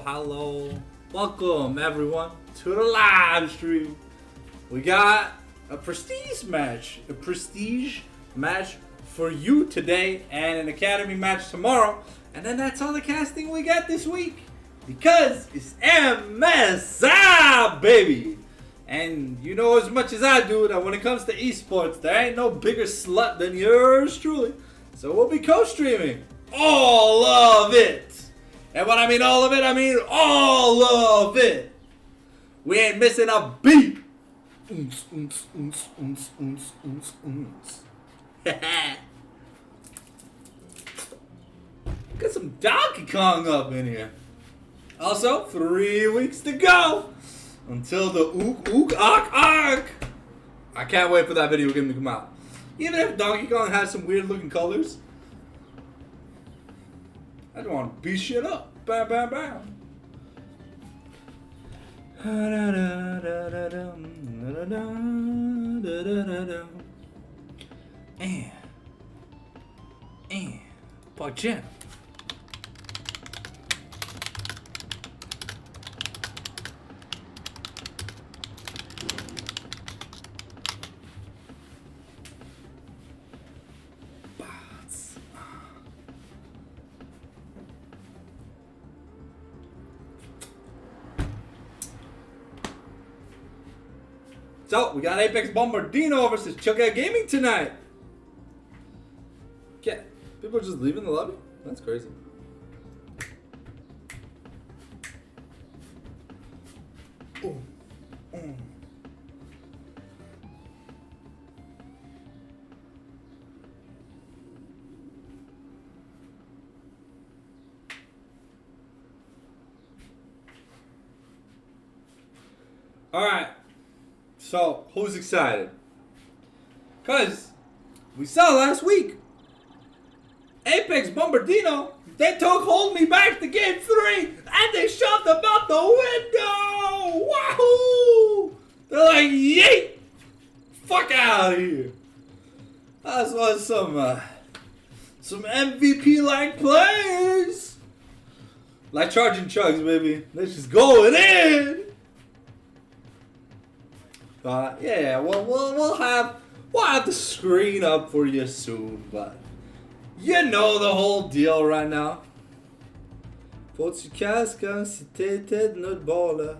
Hello. Welcome, everyone, to the live stream. We got a prestige match for you today and an academy match tomorrow. And then that's all the casting we got this week. Because it's MSI, baby. And you know as much as I do that when it comes to esports, there ain't no bigger slut than yours truly. So we'll be co-streaming all of it. And when I mean all of it, I mean all of it. We ain't missing a beat. Got some Donkey Kong up in here. Also, 3 weeks to go until the ook arc. I can't wait for that video game to come out. Even if Donkey Kong has some weird looking colors, I just want to beat shit up. Bam, bam, bam. Bombardino. So, we got Apex Bombardino versus Chugga Gaming tonight. Yeah, people are just leaving the lobby? That's crazy. Ooh. All right. So, who's excited? Because we saw last week, Apex Bombardino, they took Hold Me Back to game 3, and they shoved them out the window! Wahoo! They're like, yeet! out here. I just want some MVP-like plays. Like charging chugs, baby. Let's just go it in. Yeah, well, we'll have the screen up for you soon, but you know the whole deal right now. Faut tu casses comme si t'étais notre bord là.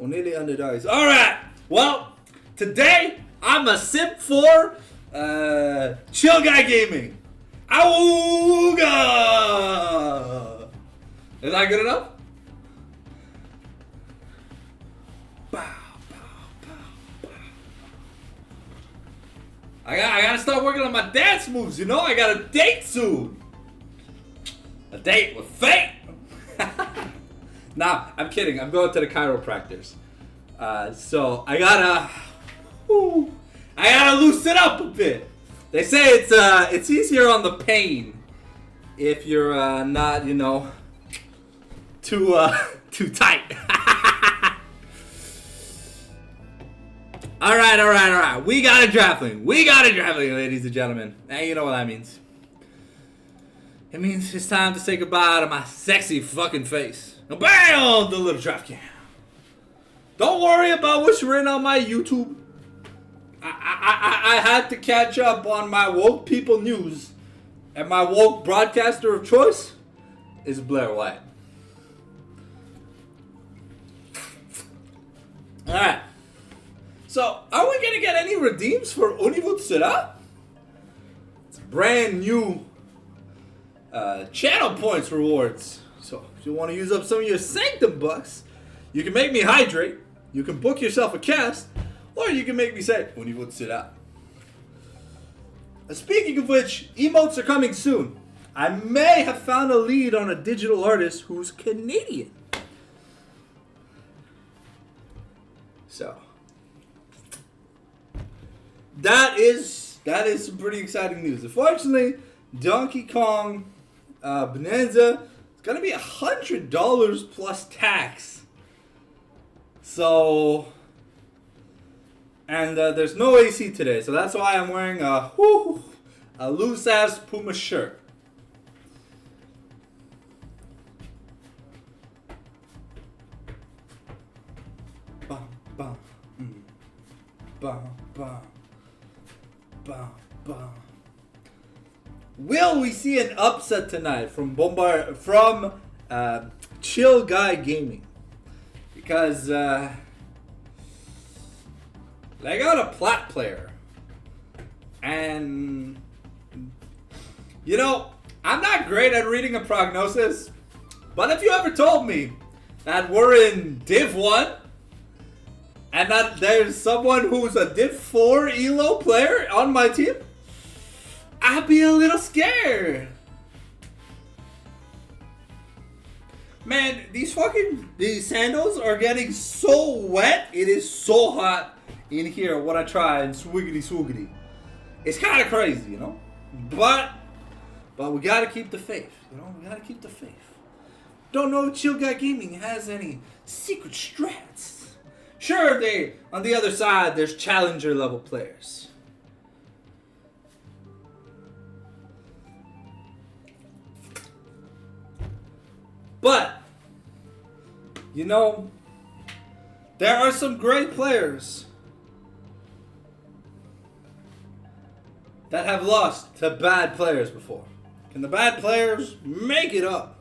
On est les underdogs. All right. Well, today I'm a simp for Chill Guy Gaming. Awooga! Is that good enough? I gotta start working on my dance moves, you know? I got a date soon. A date with fate. Nah, I'm kidding. I'm going to the chiropractors. So I gotta loosen up a bit. They say it's easier on the pain if you're not, you know, too tight. All right. We got a draftling, ladies and gentlemen. And you know what that means. It means it's time to say goodbye to my sexy fucking face. Now bam, the little draft cam. Don't worry about what's written on my YouTube. I had to catch up on my woke people news, and my woke broadcaster of choice is Blair White. All right. So, are we gonna get any redeems for Univutsura? It's a brand new channel points rewards. So, if you want to use up some of your Sanctum bucks, you can make me hydrate, you can book yourself a cast, or you can make me say Univutsura. Speaking of which, emotes are coming soon. I may have found a lead on a digital artist who's Canadian. So, that is some pretty exciting news. Unfortunately, Donkey Kong Bonanza is gonna be $100 plus tax. So, and there's no AC today, so that's why I'm wearing a loose ass Puma shirt. Bum, bum, bum, bum. Will we see an upset tonight from Chill Guy Gaming? Because they got a plat player, and you know, I'm not great at reading a prognosis, but if you ever told me that we're in Div 1 and that there's someone who's a Div 4 ELO player on my team, I'd be a little scared. Man, these sandals are getting so wet. It is so hot in here when I try and swiggity. It's kind of crazy, you know? But we gotta keep the faith, you know? We gotta keep the faith. Don't know if Chill Guy Gaming has any secret strats. Sure, on the other side, there's challenger level players. But, you know, there are some great players that have lost to bad players before. Can the bad players make it up?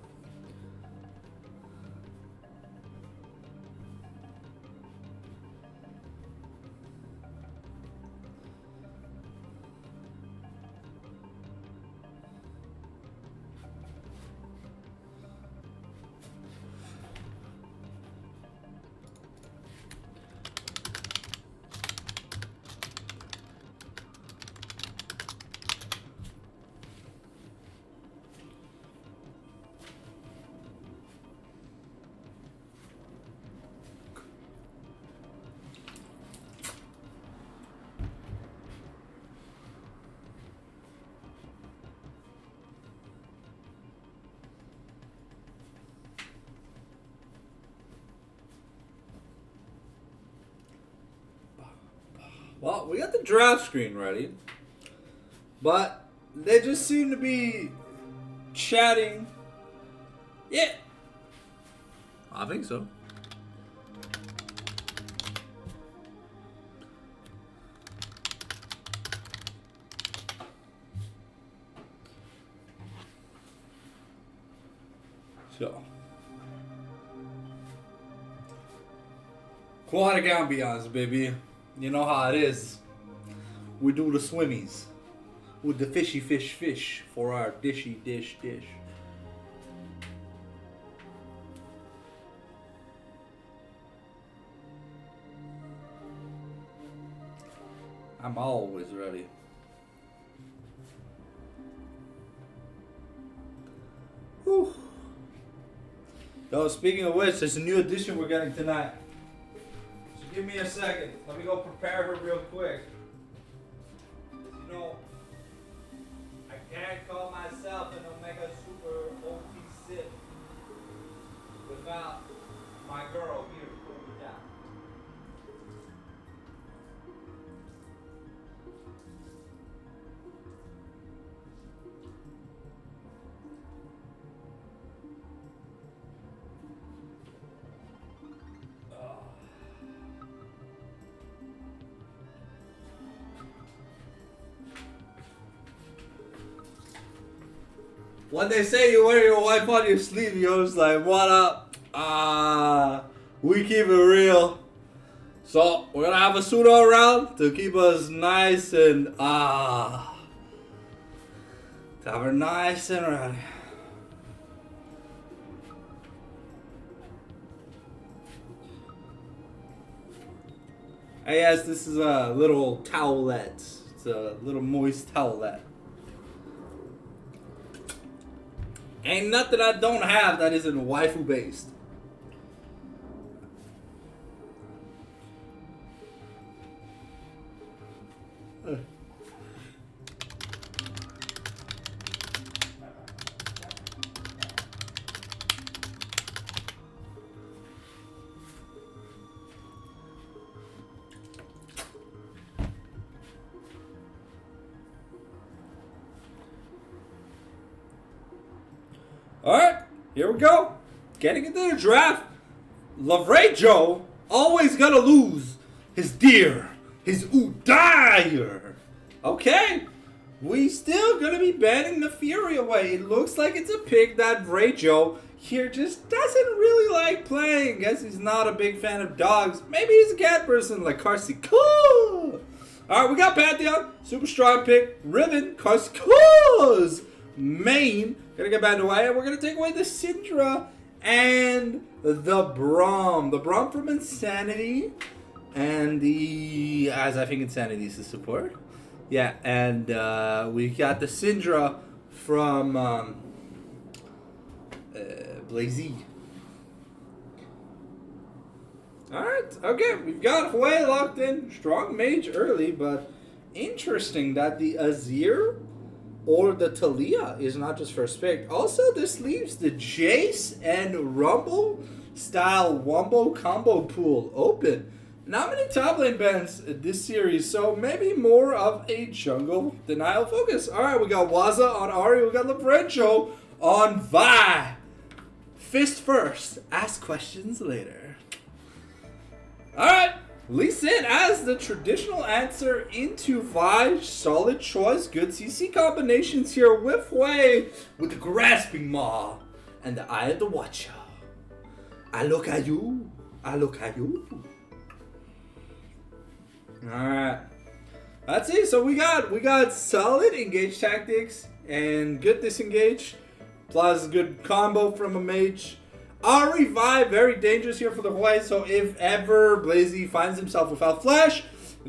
Well, we got the draft screen ready, but they just seem to be chatting. Yeah, I think so. So, aquatic ambiance, baby. You know how it is. We do the swimmies with the fishy fish for our dishy dish. I'm always ready. Whew. Yo, speaking of which, there's a new edition we're getting tonight. So give me a second. Let me go prepare her real quick. You know, I can't call myself an Omega Super OT Sith without my girl here putting me down. When they say you wear your wife on your sleeve, you're just like, what up? We keep it real. So, we're gonna have a pseudo around to keep us nice and, to have her nice and ready. Hey, yes, this is a little towelette. It's a little moist towelette. Ain't nothing I don't have that isn't waifu based. Alright, here we go. Getting into the draft. Lavrejo always gonna lose his deer, his Udyr. Okay, we still gonna be banning the Fury away. It looks like it's a pick that Vrejo here just doesn't really like playing. Guess he's not a big fan of dogs. Maybe he's a cat person like Karsikul. Alright, we got Pantheon, super strong pick. Riven, Karsikul's main. Gonna get banned away, and we're gonna take away the Syndra and the Braum. The Braum from Insanity, and the, as I think Insanity is the support. Yeah, and we got the Syndra from Blazy. Alright, okay, we've got Hwei locked in. Strong mage early, but interesting that the Azir or the Talia is not just first pick. Also, this leaves the Jace and Rumble style Wumbo combo pool open. Not many top lane bans this series, so maybe more of a jungle denial focus. Alright, we got Waza on Ari, we got Lavrejo on Vi. Fist first, ask questions later. Alright. Lee Sin as the traditional answer into Vi. Solid choice. Good CC combinations here with Hwei, with the Grasping Maw and the Eye of the Watcher. I look at you. I look at you. Alright. Let's see. So we got solid engage tactics and good disengage. Plus good combo from a mage. Ari Vi, very dangerous here for the Hwei, so if ever Blazy finds himself without flash,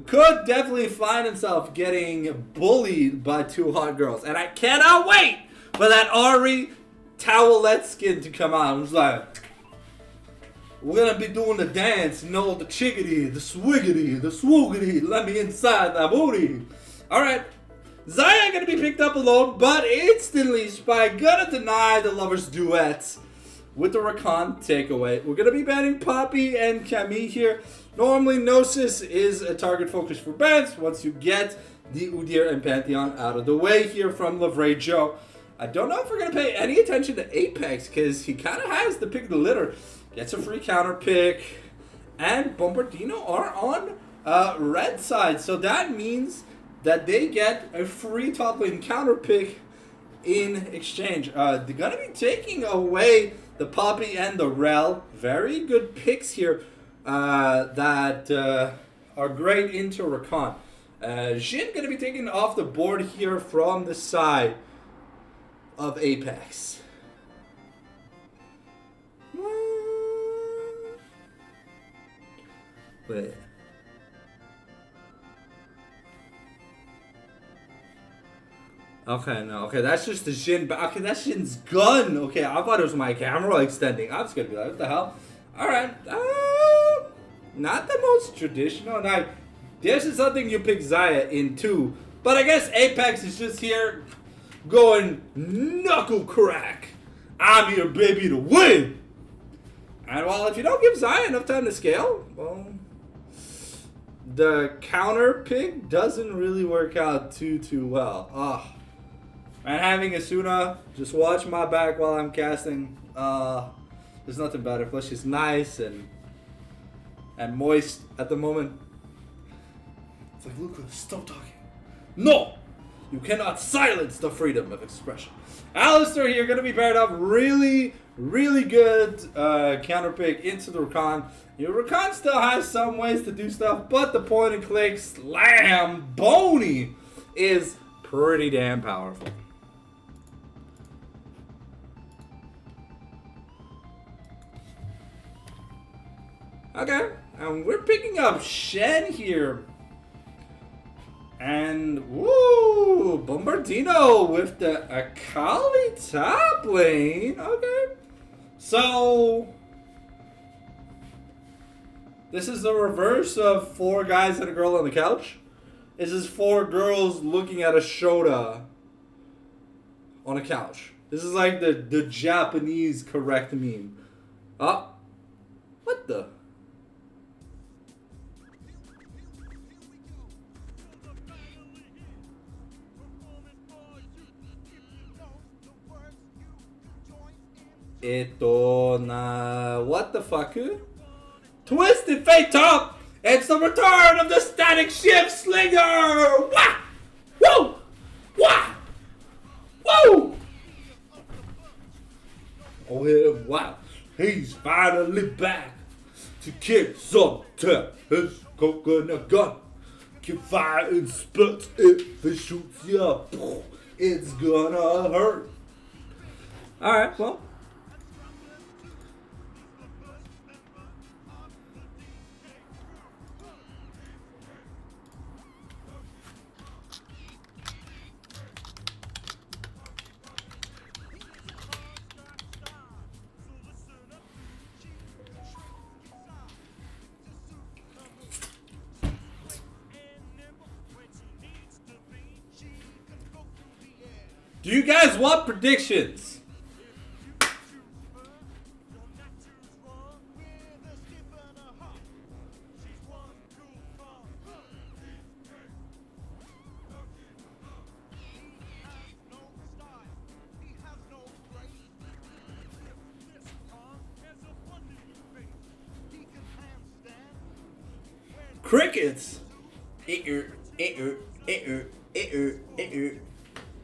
could definitely find himself getting bullied by two hot girls. And I cannot wait for that Ari towelette skin to come out. It's like, we're gonna be doing the dance, you know, the chickadee, the swiggity, the swoogity, let me inside that booty. Alright, Xayah gonna be picked up alone, but instantly Spy gonna deny the lovers' duets with the Rakan takeaway. We're going to be banning Poppy and Camille here. Normally, Gnosis is a target focus for bans once you get the Udyr and Pantheon out of the way here from Lavray Joe. I don't know if we're going to pay any attention to Apex because he kind of has the pick of the litter. Gets a free counter pick. And Bombardino are on red side. So that means that they get a free top lane counter pick in exchange. They're going to be taking away the Poppy and the Rel. Very good picks here that are great into Rakan. Jhin going to be taken off the board here from the side of Apex. Wait. Okay, no, okay, that's just the Jhin. Okay, that's Jhin's gun. Okay, I thought it was my camera extending. I was gonna be like, what the hell? Alright, not the most traditional. Now, this is something you pick Xayah into. But I guess Apex is just here going knuckle crack. I'm here, baby, to win. And well, if you don't give Xayah enough time to scale, well, the counter pick doesn't really work out too well. And having Asuna just watch my back while I'm casting, there's nothing better. Plus she's nice and moist at the moment. It's like, Luca, stop talking. No! You cannot silence the freedom of expression. Alistar here going to be paired up. Really, really good counter pick into the Rakan. Rakan still has some ways to do stuff, but the point and click slam Boney is pretty damn powerful. Okay, and we're picking up Shen here. And, woo, Bombardino with the Akali top lane. Okay. So, this is the reverse of 4 guys and a girl on the couch. This is 4 girls looking at a Shota on a couch. This is like the Japanese correct meme. Oh, what the? What the fuck? Twisted Fate top! It's the return of the static shift slinger! Wah! Woo! Wah! Woo! Oh yeah, wow. He's finally back to kick some tail. His coconut gun can fire and split if it shoots you. It's gonna hurt. Alright, well. Do you guys want predictions? Crickets.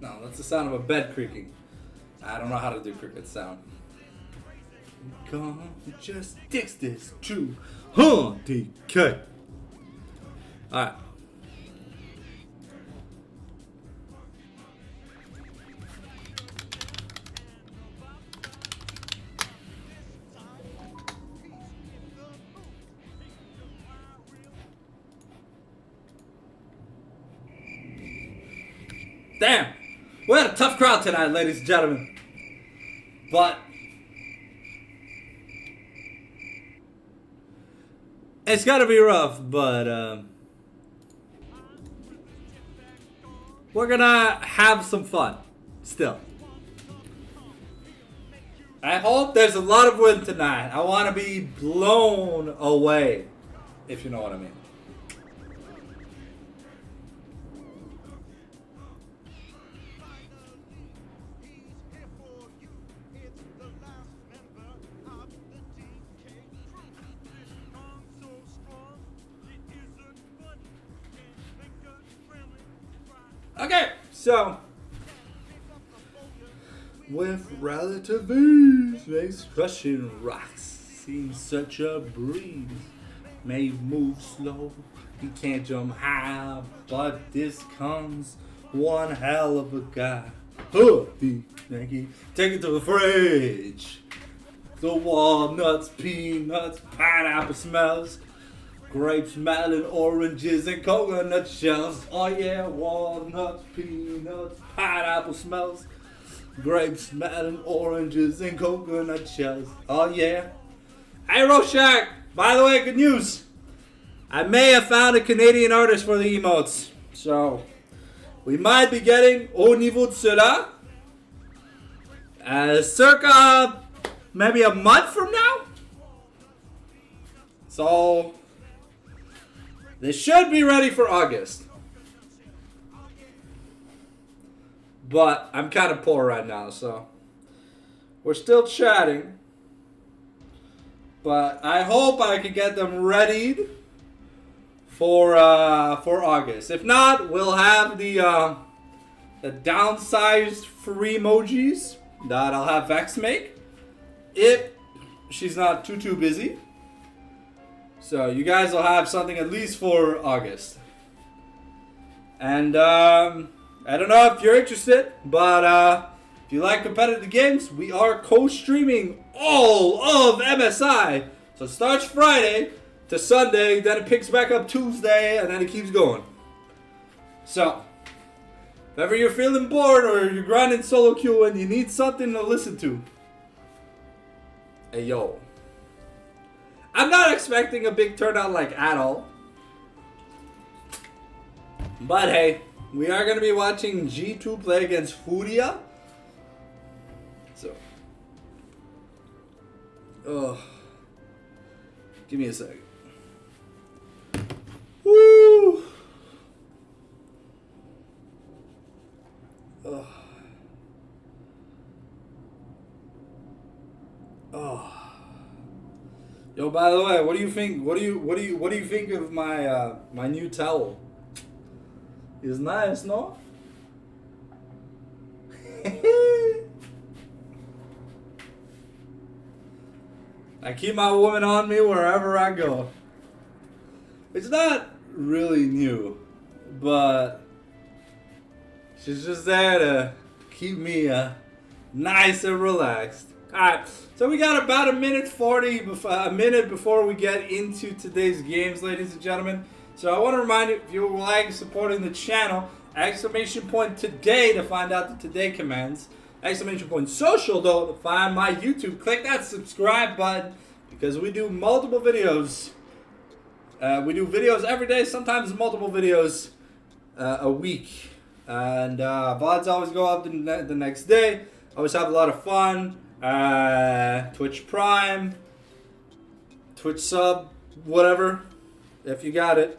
No, that's the sound of a bed creaking. I don't know how to do cricket sound. Come just dicks this to DK. Alright. Damn! We had a tough crowd tonight, ladies and gentlemen. But it's gotta be rough, but we're gonna have some fun still. I hope there's a lot of wind tonight. I want to be blown away, if you know what I mean. Okay, so with relative ease makes crushing rocks seem such a breeze. May move slow, he can't jump high, but this comes one hell of a guy. The Yankee, take it to the fridge. The walnuts, peanuts, pineapple smells. Grapes, melon, oranges, and coconut shells. Oh yeah, walnuts, peanuts, pineapple smells. Grapes, melon, oranges, and coconut shells. Oh yeah. Hey Rorschach, by the way, good news. I may have found a Canadian artist for the emotes. So, we might be getting Au Niveau de Cela. Circa maybe a month from now. So, they should be ready for August. But I'm kind of poor right now, so we're still chatting. But I hope I can get them readied for August. If not, we'll have the downsized free emojis that I'll have Vex make if she's not too busy. So you guys will have something at least for August. And I don't know if you're interested, but if you like competitive games, we are co-streaming all of MSI. So it starts Friday to Sunday, then it picks back up Tuesday, and then it keeps going. So, if ever you're feeling bored or you're grinding solo queue and you need something to listen to, hey yo. I'm not expecting a big turnout like at all. But hey, we are going to be watching G2 play against Furia. So, give me a second. Woo! Oh. Yo, by the way, what do you think? What do you think of my my new towel? It's nice, no? I keep my woman on me wherever I go. It's not really new, but she's just there to keep me nice and relaxed. Alright, so we got about a minute 40, a minute before we get into today's games, ladies and gentlemen. So I want to remind you, if you would like supporting the channel, !today to find out the today commands. !social though to find my YouTube. Click that subscribe button because we do multiple videos. We do videos every day, sometimes multiple videos a week. And VODs always go up the next day. Always have a lot of fun. Twitch Prime, Twitch sub, whatever, if you got it.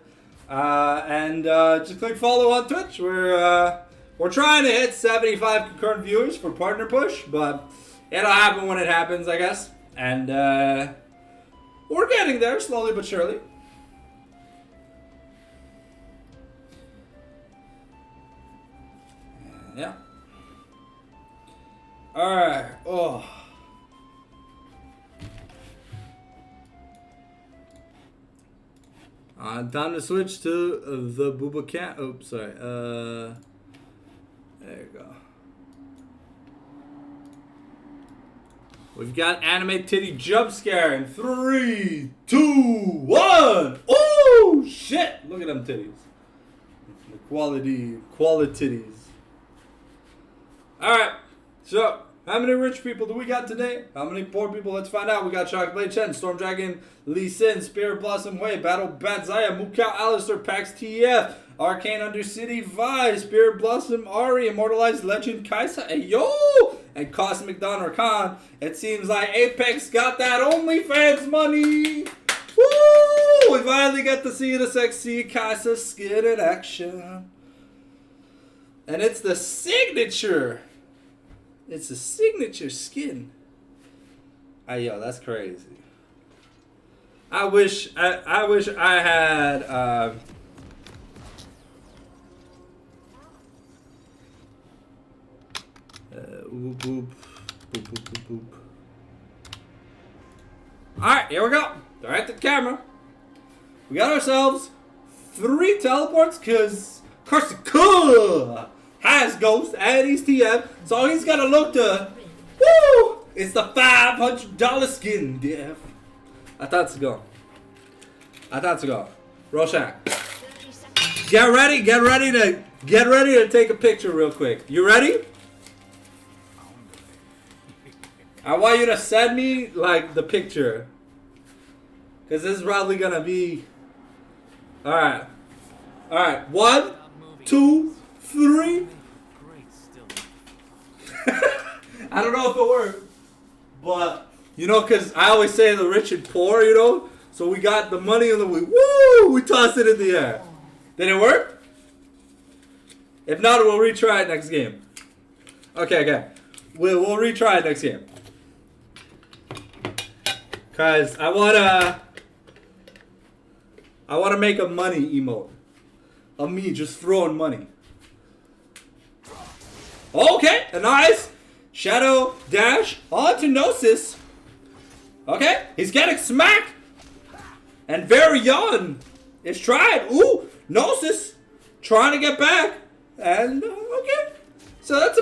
And just click follow on Twitch. We're trying to hit 75 concurrent viewers for Partner Push, but it'll happen when it happens, I guess. And we're getting there slowly but surely. Yeah. Alright. Oh. Time to switch to the Booba Cat. Oops, sorry. There you go. We've got anime titty jump scare in 3, 2, 1. Oh shit! Look at them titties. The quality titties. All right. So, how many rich people do we got today? How many poor people? Let's find out. We got Chocolate Chen, Storm Dragon, Lee Sin, Spirit Blossom Way, Battle Batzaya, Mukau Alistair, Pax TF, Arcane Undercity Vi, Spirit Blossom Ari, Immortalized Legend Kaisa, hey yo! and Cosmic Don or Khan, it seems like Apex got that OnlyFans money. Woo! We finally get to see the sexy Casa skin in action. And it's the signature. It's the signature skin. Yo, that's crazy. I wish I had boop, boop, boop, boop, boop, boop. Alright, here we go. Direct the camera. We got ourselves 3 teleports because Corsica has Ghost and he's TF. So he's got to look to, woo! It's the $500 skin, DF. I thought to go. Roshan. Get ready to take a picture real quick. You ready? I want you to send me like the picture. Cause this is probably gonna be alright. 1, 2, 3. I don't know if it worked. But you know, cause I always say the rich and poor, you know? So we got the money and we tossed it in the air. Did it work? If not, we'll retry it next game. Okay. We'll retry it next game. Cause I wanna make a money emote of me just throwing money. Okay, a nice shadow dash onto Gnosis. Okay, he's getting smacked. And Varion is trying. Ooh, Gnosis trying to get back. And okay, so that's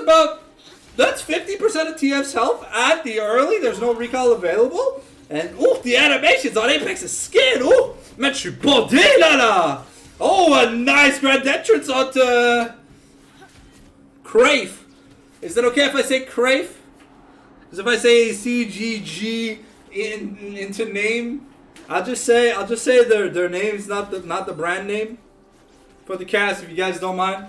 50% of TF's health at the early. There's no recall available. And ooh, the animations on Apex's skin. Ooh, Metri Bombardino. Oh, a nice grand entrance onto Crave. Is it okay if I say Crave? Because if I say CGG into name, I'll just say their names, not the brand name for the cast, if you guys don't mind.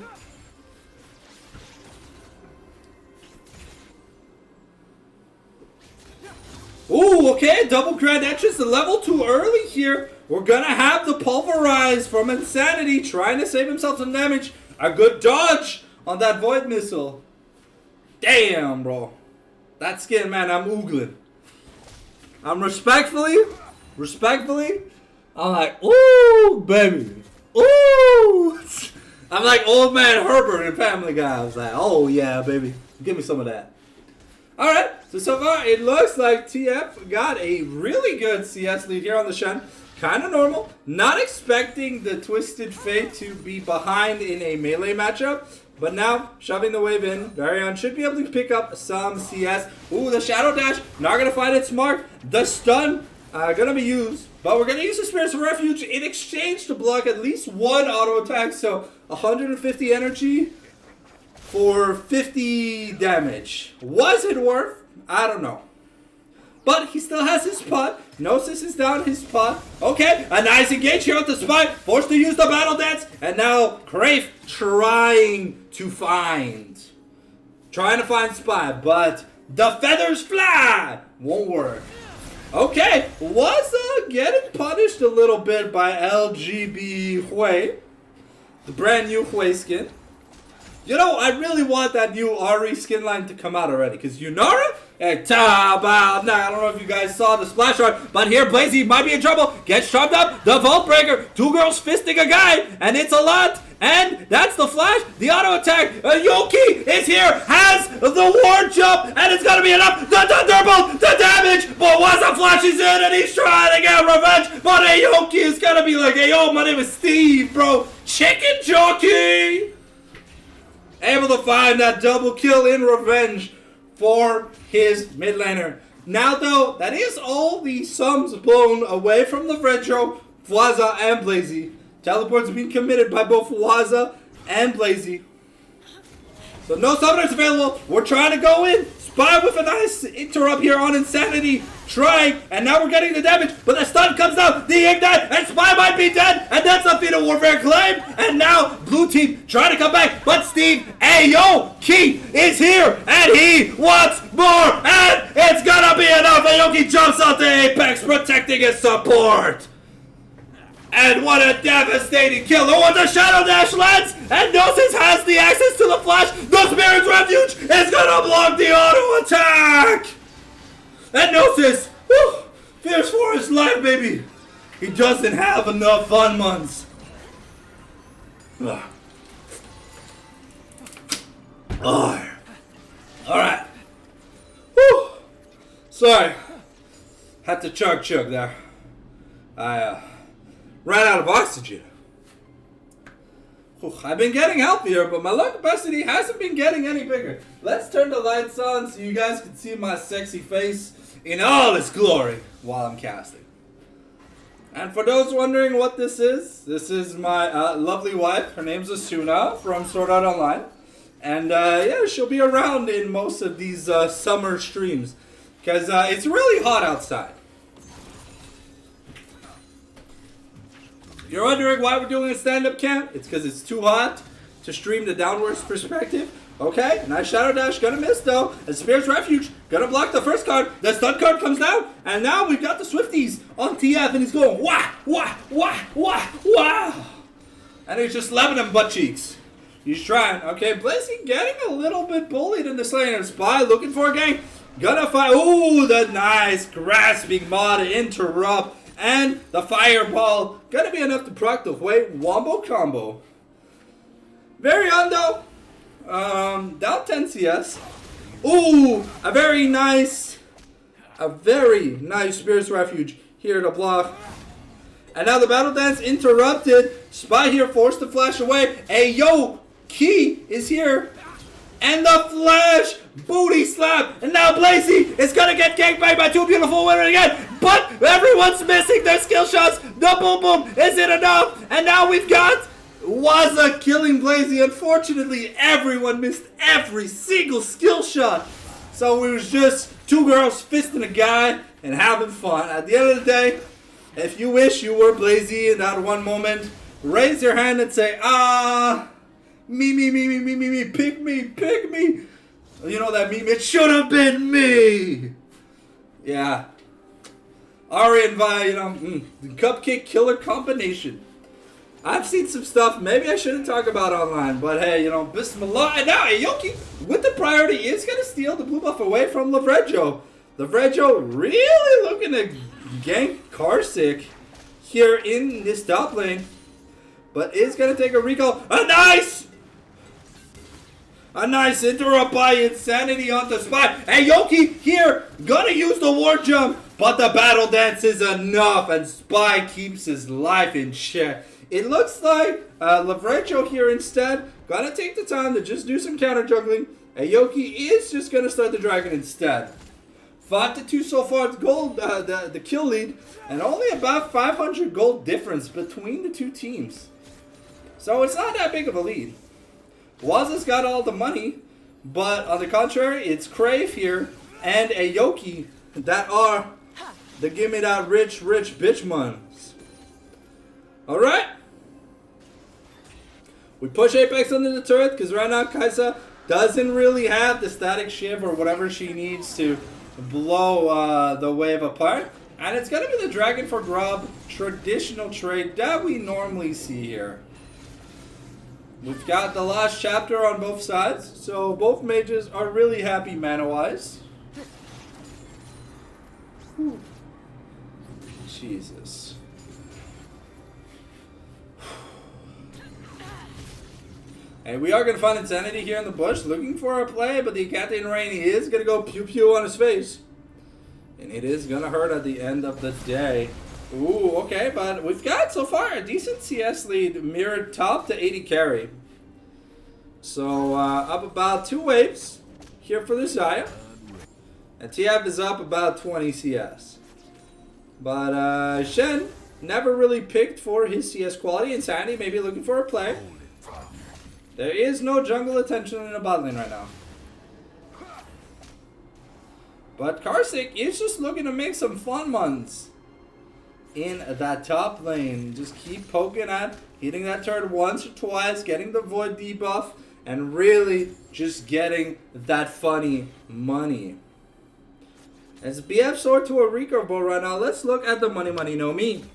Ooh, okay, double grand entrance to level 2 early here. We're gonna have the Pulverize from Insanity trying to save himself some damage. A good dodge on that Void Missile. Damn, bro. That skin, man, I'm oogling. I'm respectfully, I'm like, ooh, baby. Ooh. I'm like old man Herbert in Family Guy. I was like, oh, yeah, baby. Give me some of that. Alright, so far it looks like TF got a really good CS lead here on the Shen. Kind of normal. Not expecting the Twisted Fate to be behind in a melee matchup. But now, shoving the wave in, Varion should be able to pick up some CS. Ooh, the Shadow Dash, not going to find its mark. The stun, going to be used. But we're going to use the Spirits of Refuge in exchange to block at least one auto attack. So, 150 energy for 50 damage. Was it worth? I don't know. But he still has his spot. Gnosis is down his spot. Okay, a nice engage here with the spy. Forced to use the battle dance. And now Crave trying to find spy. But the feathers fly. Won't work. Okay, was getting punished a little bit by LGB Hui. The brand new Hui skin. You know, I really want that new Ari skin line to come out already. Because Yunara, I don't know if you guys saw the splash art, but here Blazy might be in trouble. Gets chopped up. The Vault Breaker. 2 girls fisting a guy. And it's a lot. And that's the flash. The auto attack. Yoki is here. Has the ward jump. And it's going to be enough. The Thunderbolt. The damage. But Waza flashes in and he's trying to get revenge. But Yoki is going to be like, hey, yo, my name is Steve, bro. Chicken jockey. Able to find that double kill in revenge for his mid laner. Now though, that is all the sums blown away from the Retro, Fwaza and Blazy. Teleports being committed by both Fwaza and Blazy. So no summoners available. We're trying to go in. Spy with a nice interrupt here on Insanity. Trying, and now we're getting the damage, but the stun comes down, the ignite, and Spy might be dead, and that's a Fetal Warfare claim, and now Blue Team trying to come back, but Steve, hey yo, Key is here, and he wants more, and it's gonna be enough. Aoki jumps out to Apex, protecting his support. And what a devastating kill. Oh, and the Shadow Dash lands, and Gnosis has the access to the Flash. The Spirit's Refuge is gonna block the auto attack. And Gnosis, fears for his life, baby. He doesn't have enough fun months. Alright. Whew. Sorry. Had to chug there. I ran out of oxygen. Whew. I've been getting healthier, but my lung capacity hasn't been getting any bigger. Let's turn the lights on so you guys can see my sexy face in all its glory while I'm casting. And for those wondering what this is my lovely wife. Her name's Asuna from Sword Art Online. And yeah, she'll be around in most of these summer streams. Because it's really hot outside. You're wondering why we're doing a stand-up cam? It's because it's too hot to stream the downwards perspective. Okay, nice Shadow Dash, gonna miss though. And Spirit's Refuge, gonna block the first card. The stun card comes down, and now we've got the Swifties on TF, and he's going wah, wah, wah, wah, wah. And he's just slapping them butt cheeks. He's trying. Okay, Blissey getting a little bit bullied in the lane. Spy looking for a gank. Gonna fight. Ooh, the nice grasping mod to interrupt. And the fireball. Gonna be enough to proc the wait wombo combo. Very undo. Down 10 CS. Ooh, a very nice Spirit's Refuge here to block. And now the battle dance interrupted. Spy here forced to flash away. Hey, yo, Key is here. And the flash booty slap. And now Blazy is going to get gangbanged by two beautiful women again. But everyone's missing their skill shots. The boom boom isn't enough. And now we've got Waza killing Blazy. Unfortunately, everyone missed every single skill shot. So it was just two girls fisting a guy and having fun. At the end of the day, if you wish you were Blazy in that one moment, raise your hand and say, me, pick me. You know that meme? It should have been me. Yeah. Ari and Vi, the cupcake killer combination. I've seen some stuff maybe I shouldn't talk about online, but hey, Bismillah. And now Aoki, with the priority, is going to steal the blue buff away from Lavrejo. Lavrejo really looking to gank Karsic here in this top lane, but is going to take a recall. A nice interrupt by Insanity onto Spy. Aoki here, gonna use the war jump, but the battle dance is enough, and Spy keeps his life in check. It looks like Lavrejo here instead gonna take the time to just do some counter juggling. Aoki is just gonna start the dragon instead. 5-2 so far, gold, the kill lead, and only about 500 gold difference between the two teams. So it's not that big of a lead. Waza's got all the money, but on the contrary, it's Crave here and Aoki that are the give me that rich bitch ones. Alright. We push Apex under the turret because right now Kaisa doesn't really have the static shiv or whatever she needs to blow the wave apart. And it's going to be the Dragon for Grub traditional trade that we normally see here. We've got the last chapter on both sides, so both mages are really happy mana-wise. Jesus. And we are going to find Insanity here in the bush, looking for a play, but the Captain Rainy is going to go pew-pew on his face. And it is going to hurt at the end of the day. Ooh, okay, but we've got so far a decent CS lead, mirrored top to 80 carry. So, up about 2 waves here for the Xayah. And TF is up about 20 CS. But Shen never really picked for his CS quality. Insanity maybe looking for a play. There is no jungle attention in the bot lane right now. But Karsic is just looking to make some fun ones in that top lane. Just keep poking at, hitting that turret once or twice, getting the void debuff, and really just getting that funny money. As BF soared to a recurve ball right now, let's look at the money no me.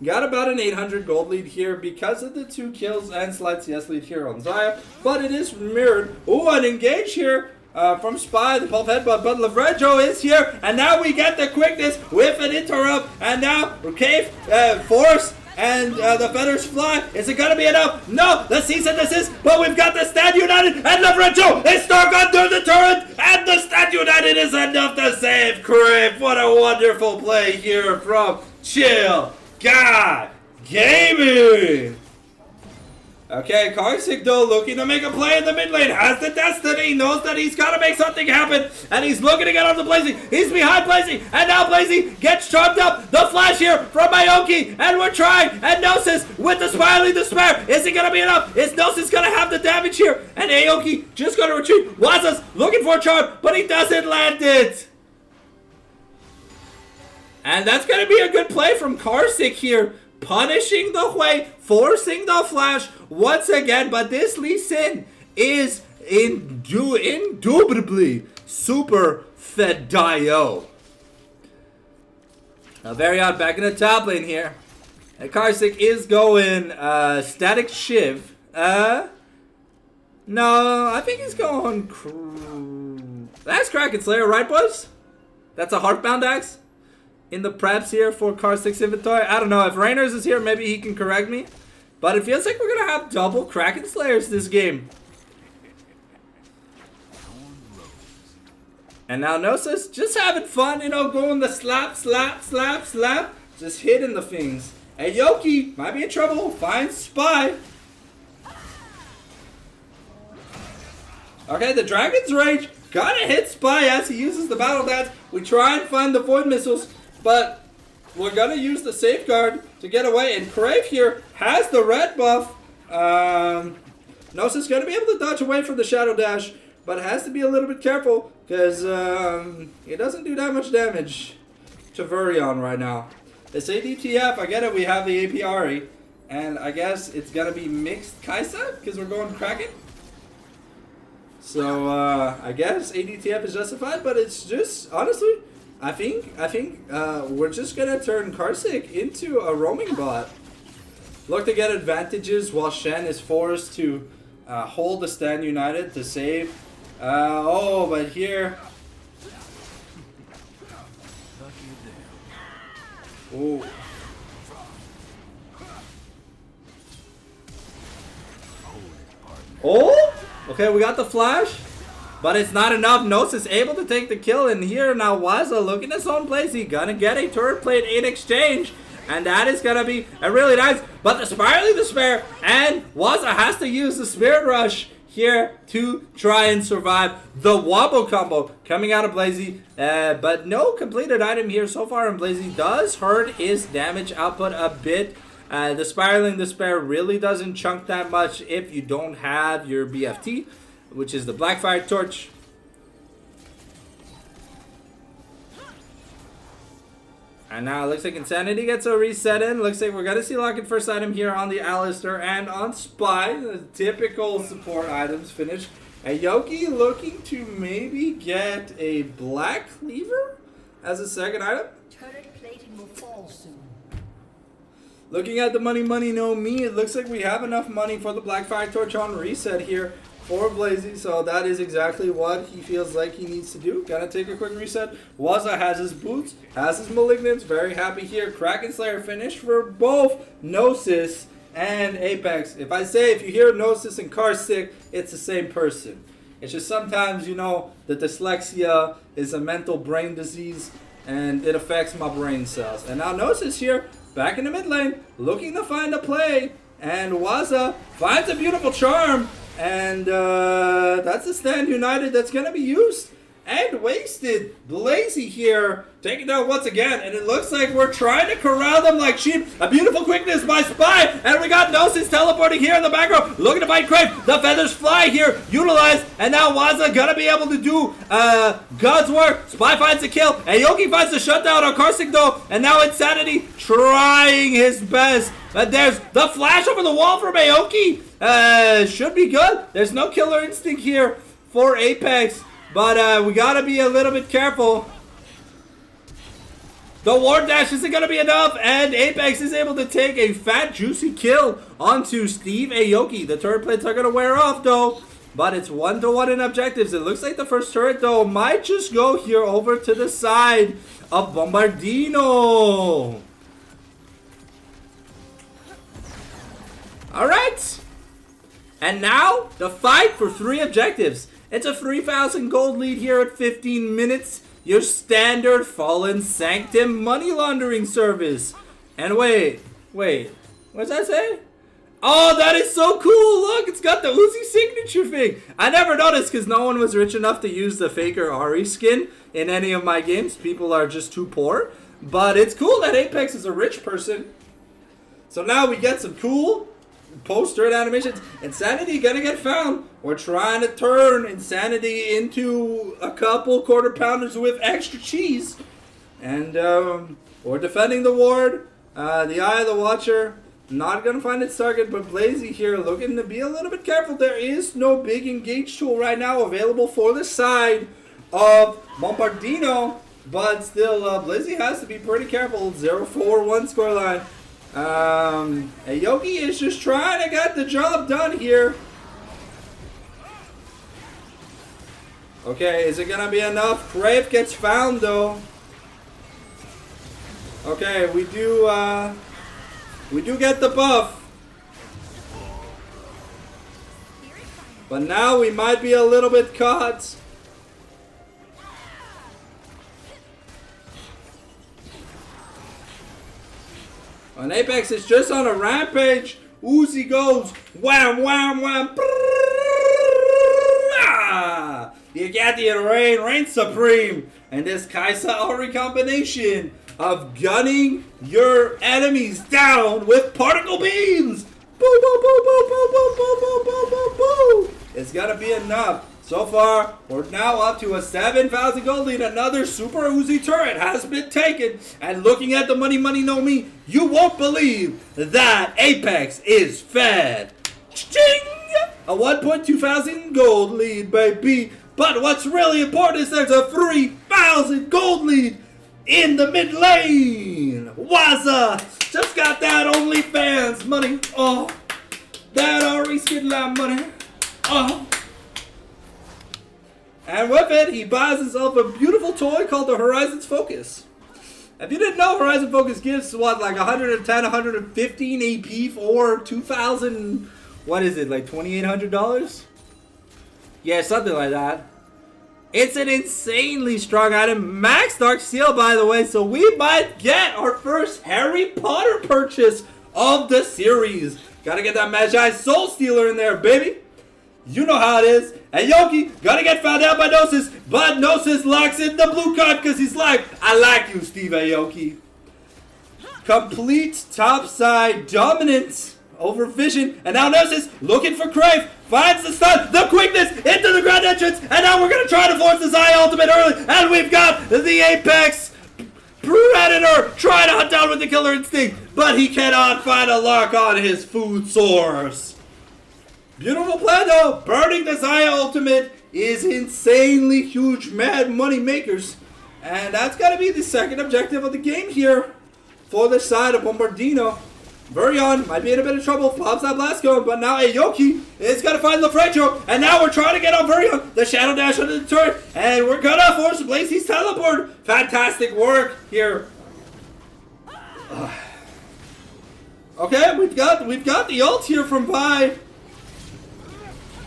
Got about an 800 gold lead here because of the 2 kills and slight CS lead here on Xayah, but it is mirrored. Ooh, an engage here from Spy, the pulp headbutt, but Lavrejo is here, and now we get the quickness with an interrupt, and now Cave, Force, and the feathers fly. Is it gonna be enough? No, the cease and desist, but we've got the Stand United, and Lavrejo is stuck under the turret, and the Stand United is enough to save Crave. What a wonderful play here from Chill God Gaming. Okay, Karsic though looking to make a play in the mid lane, has the destiny, knows that he's got to make something happen, and he's looking to get off the Blazy. He's behind Blazy, and now Blazy gets charmed up. The flash here from Ioki, and we're trying, and Gnosis with the Spiraling Despair. Is it going to be enough? Is Gnosis going to have the damage here? And Aoki just going to retreat. Waza's looking for a charm, but he doesn't land it. And that's going to be a good play from Karsic here, punishing the Hui, forcing the flash once again, but this Lee Sin is indubitably super Fedio. Now Varian back in the top lane here. And Karsic is going Static Shiv. No, I think he's going that's Kraken Slayer, right boys? That's a Heartbound Axe in the preps here for Karsic's inventory. I don't know, if Rainers is here, maybe he can correct me. But it feels like we're going to have double Kraken Slayers this game. And now Gnosis just having fun, you know, going the slap, just hitting the things. And Yoki might be in trouble, finds Spy. Okay, the Dragon's Rage gotta hit Spy as he uses the Battle Dance. We try and find the Void Missiles, but we're gonna use the Safeguard to get away, and Crave here has the red buff. Gnosis gonna be able to dodge away from the Shadow Dash, but has to be a little bit careful because it doesn't do that much damage to Virion right now. It's ADTF, I get it, we have the APRE, and I guess it's gonna be mixed Kaisa because we're going Kraken. So I guess ADTF is justified, but it's just honestly, I think we're just gonna turn Karsic into a roaming bot. Look to get advantages while Shen is forced to hold the Stand United to save. Oh, but here. Ooh. Oh! Okay, we got the flash, but it's not enough. Gnosis able to take the kill, and here now Waza looking at his own place. He's gonna get a turret plate in exchange, and that is gonna be a really nice. But the Spiraling Despair, and Waza has to use the Spirit Rush here to try and survive the Wobble combo coming out of Blazy. But no completed item here so far, and Blazy does hurt his damage output a bit. The Spiraling Despair really doesn't chunk that much if you don't have your BFT, which is the Blackfire Torch. And now it looks like Insanity gets a reset in. Looks like we're going to see Lock-in first item here on the Alistair and on Spy. The typical support items finished. And Yoki looking to maybe get a Black Cleaver as a second item. Turret plating will fall soon. Looking at the money no me, it looks like we have enough money for the Blackfire Torch on reset here for Blazy, so that is exactly what he feels like he needs to do. Gonna take a quick reset. Waza has his boots, has his malignance, very happy here. Kraken Slayer finished for both Gnosis and Apex. If you hear Gnosis and Karsic, it's the same person. It's just sometimes, you know, the dyslexia is a mental brain disease and it affects my brain cells. And now Gnosis here, back in the mid lane, looking to find a play, and Waza finds a beautiful charm, and that's a Stand United that's going to be used and wasted. Blazy here, taking down once again, and it looks like we're trying to corral them like sheep. A beautiful quickness by Spy, and we got Gnosis teleporting here in the background, looking to fight Crave. The feathers fly here, utilized, and now Waza gonna be able to do God's work. Spy finds the kill, and Yoki finds the shutdown on Karsic though, and now Insanity trying his best. But there's the flash over the wall from Aoki, Should be good. There's no killer instinct here for Apex, but we gotta be a little bit careful. The ward dash isn't going to be enough, and Apex is able to take a fat, juicy kill onto Steve Aoki. The turret plates are going to wear off, though, but it's 1-to-1 in objectives. It looks like the first turret, though, might just go here over to the side of Bombardino. All right. And now, the fight for 3 objectives. It's a 3,000 gold lead here at 15 minutes. Your standard Fallen Sanctum money laundering service. And wait, what's that say? Oh, that is so cool. Look, it's got the Uzi signature thing. I never noticed because no one was rich enough to use the Faker Ari skin in any of my games. People are just too poor. But it's cool that Apex is a rich person. So now we get some cool post-turret animations. Insanity gonna get found. We're trying to turn Insanity into a couple quarter pounders with extra cheese. And we're defending the ward. The Eye of the Watcher not gonna find its target, but Blazy here looking to be a little bit careful. There is no big engage tool right now available for the side of Bombardino, but still Blazy has to be pretty careful. 0-4-1 scoreline. Aoki is just trying to get the job done here. Okay, is it gonna be enough? Crave gets found though. Okay, we do get the buff. But now we might be a little bit caught. And Apex is just on a rampage. Uzi goes wham, wham, wham. You get the reign supreme. And this Kaisa Ori combination of gunning your enemies down with particle beams. Boo, boo, boo, boo, boo, boo, boo, boo, boo, boo, boo. It's gonna be enough. So far, we're now up to a 7,000 gold lead. Another Super Uzi turret has been taken. And looking at the money, no me, you won't believe that Apex is fed. Ching! A 1.2 thousand gold lead, baby. But what's really important is there's a 3,000 gold lead in the mid lane. Waza just got that OnlyFans money. Oh, that Ari skin line money. Oh. And with it, he buys himself a beautiful toy called the Horizon's Focus. If you didn't know, Horizon Focus gives, what, like 110, 115 AP for 2,000, what is it, like $2,800? Yeah, something like that. It's an insanely strong item. Max Dark Seal, by the way, so we might get our first Harry Potter purchase of the series. Gotta get that Magi Soul Stealer in there, baby. You know how it is. And Yoki gonna get found out by Gnosis, but Gnosis locks in the blue card because he's like, I like you, Steve Aoki. Complete topside dominance over Vision, and now Gnosis looking for Crave, finds the stun, the quickness into the ground entrance, and now we're gonna try to force the Zaya ultimate early, and we've got the Apex Predator trying to hunt down with the killer instinct, but he cannot find a lock on his food source. Beautiful plan though. Burning the Zaya ultimate is insanely huge mad money makers. And that's got to be the second objective of the game here for the side of Bombardino. Virion might be in a bit of trouble. Pops that blast going, but now Aoki is going to find Lafrecho. And now we're trying to get on Virion. The Shadow Dash under the turret. And we're going to force Blazy's teleport. Fantastic work here. Okay, we've got the ult here from Vi.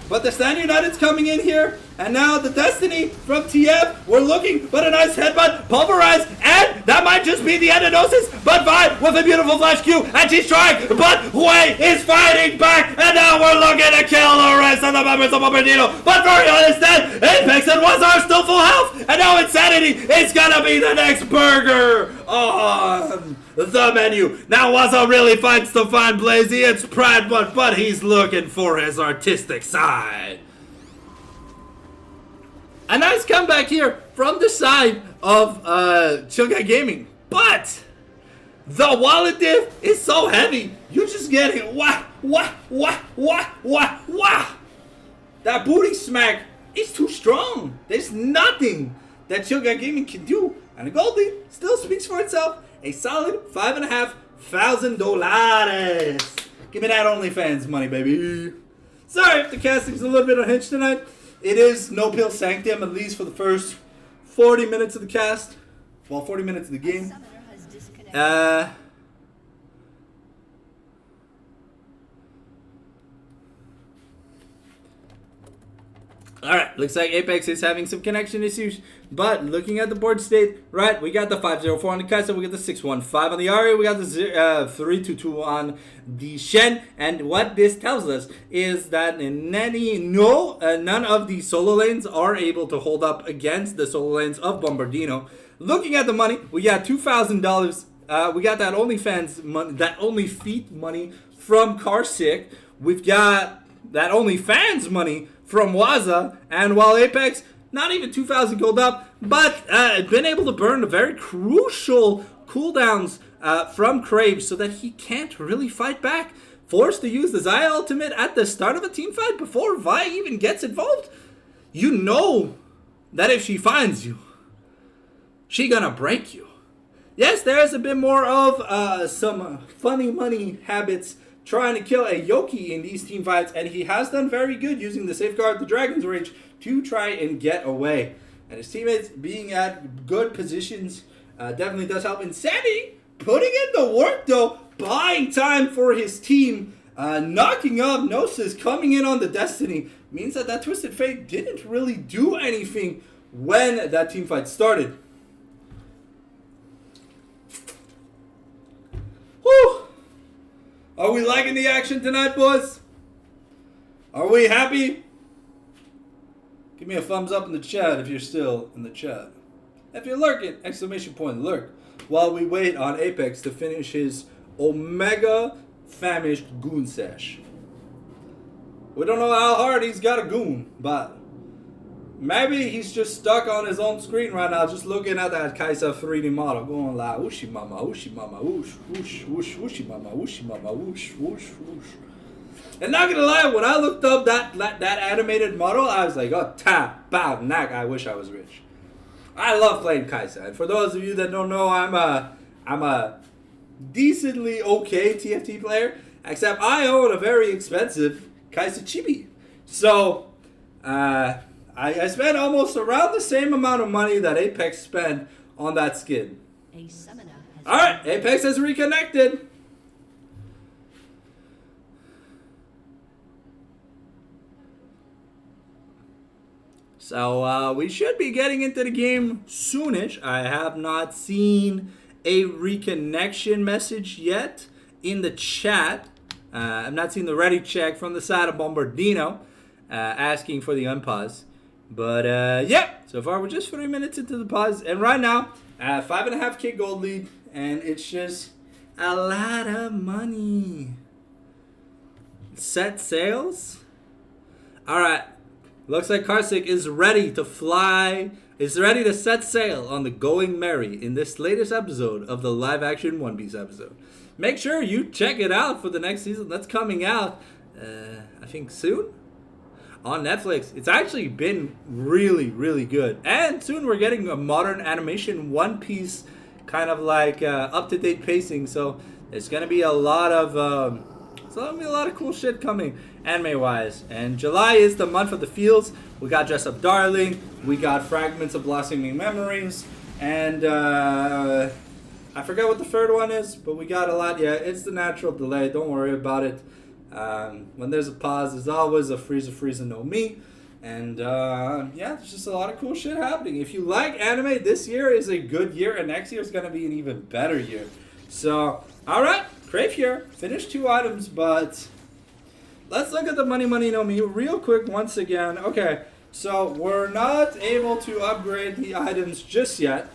But the Stand United's coming in here, and now the Destiny from TF, we're looking, but a nice headbutt, pulverized, and that might just be the end of Gnosis, but Vi with a beautiful flash Q, and she's trying, but Wei is fighting back, and now we're looking to kill the rest of the members of Bombardino, but Virion is dead, Apex and Wazar still full health, and now Insanity is gonna be the next burger on the menu. Now Waza really fights to find Blazy. It's Pride, but he's looking for his artistic side. A nice comeback here from the side of Chilgai Gaming. But The wallet diff is so heavy. You're just getting wah, wah, wah, wah, wah, wah. That booty smack is too strong. There's nothing that Sugar Gaming can do. And the gold lead still speaks for itself. A solid $5,500. Give me that OnlyFans money, baby. Sorry if the casting's a little bit unhinged tonight. It is no pill sanctum, at least for the first 40 minutes of the cast. Well, 40 minutes of the game. Alright, looks like Apex is having some connection issues, but looking at the board state, right, we got the 504 on the Kaiser, we got the 615 on the Ari, we got the 322 on the Shen, and what this tells us is that none of the solo lanes are able to hold up against the solo lanes of Bombardino. Looking at the money, we got $2,000, we got that OnlyFans money, that OnlyFeet money from Carsick, we've got that OnlyFans money from Waza, and while Apex, not even 2,000 gold up, but been able to burn the very crucial cooldowns from Crave so that he can't really fight back. Forced to use the Zaya ultimate at the start of a team fight before Vi even gets involved. You know that if she finds you, she gonna break you. Yes, there is a bit more of some funny money habits trying to kill a Yoki in these team fights, and he has done very good using the Safeguard the Dragon's Rage to try and get away. And his teammates being at good positions definitely does help. And Sandy putting in the work though, buying time for his team, knocking up Gnosis, coming in on the Destiny, means that Twisted Fate didn't really do anything when that team fight started. Whew! Are we liking the action tonight, boys? Are we happy? Give me a thumbs up in the chat if you're still in the chat. If you're lurking, exclamation point lurk, while we wait on Apex to finish his Omega famished goon sesh. We don't know how hard he's got a goon, but maybe he's just stuck on his own screen right now, just looking at that Kaisa 3D model, going like, whooshy mama, whoosh, whoosh, whoosh, whooshy mama, whoosh, whoosh, whoosh. And not gonna lie, when I looked up that animated model, I was like, oh, tap, bow, knack, I wish I was rich. I love playing Kaisa, and for those of you that don't know, I'm a decently okay TFT player, except I own a very expensive Kaisa chibi. So, I spent almost around the same amount of money that Apex spent on that skin. Alright, Apex has reconnected. So we should be getting into the game soonish. I have not seen a reconnection message yet in the chat. I've not seen the ready check from the side of Bombardino asking for the unpause. But, yeah, so far we're just 3 minutes into the pause. And right now, 5.5K gold lead. And it's just a lot of money. Set sails. Alright. Looks like Karsick is ready to fly. Is ready to set sail on the Going Merry in this latest episode of the live action One Piece episode. Make sure you check it out for the next season. That's coming out, I think, soon? On Netflix. It's actually been really, really good. And soon we're getting a modern animation One Piece kind of like up-to-date pacing. So there's gonna be a lot of cool shit coming anime-wise. And July is the month of the fields. We got Dress Up Darling. We got Fragments of Blossoming Memories. And I forgot what the third one is, but we got a lot. Yeah, it's the natural delay. Don't worry about it. When there's a pause, there's always a Frieza no me. And yeah, there's just a lot of cool shit happening. If you like anime, this year is a good year, and next year is going to be an even better year. So, alright, Crave here. Finished 2 items, but let's look at the money no me real quick once again. Okay, so we're not able to upgrade the items just yet.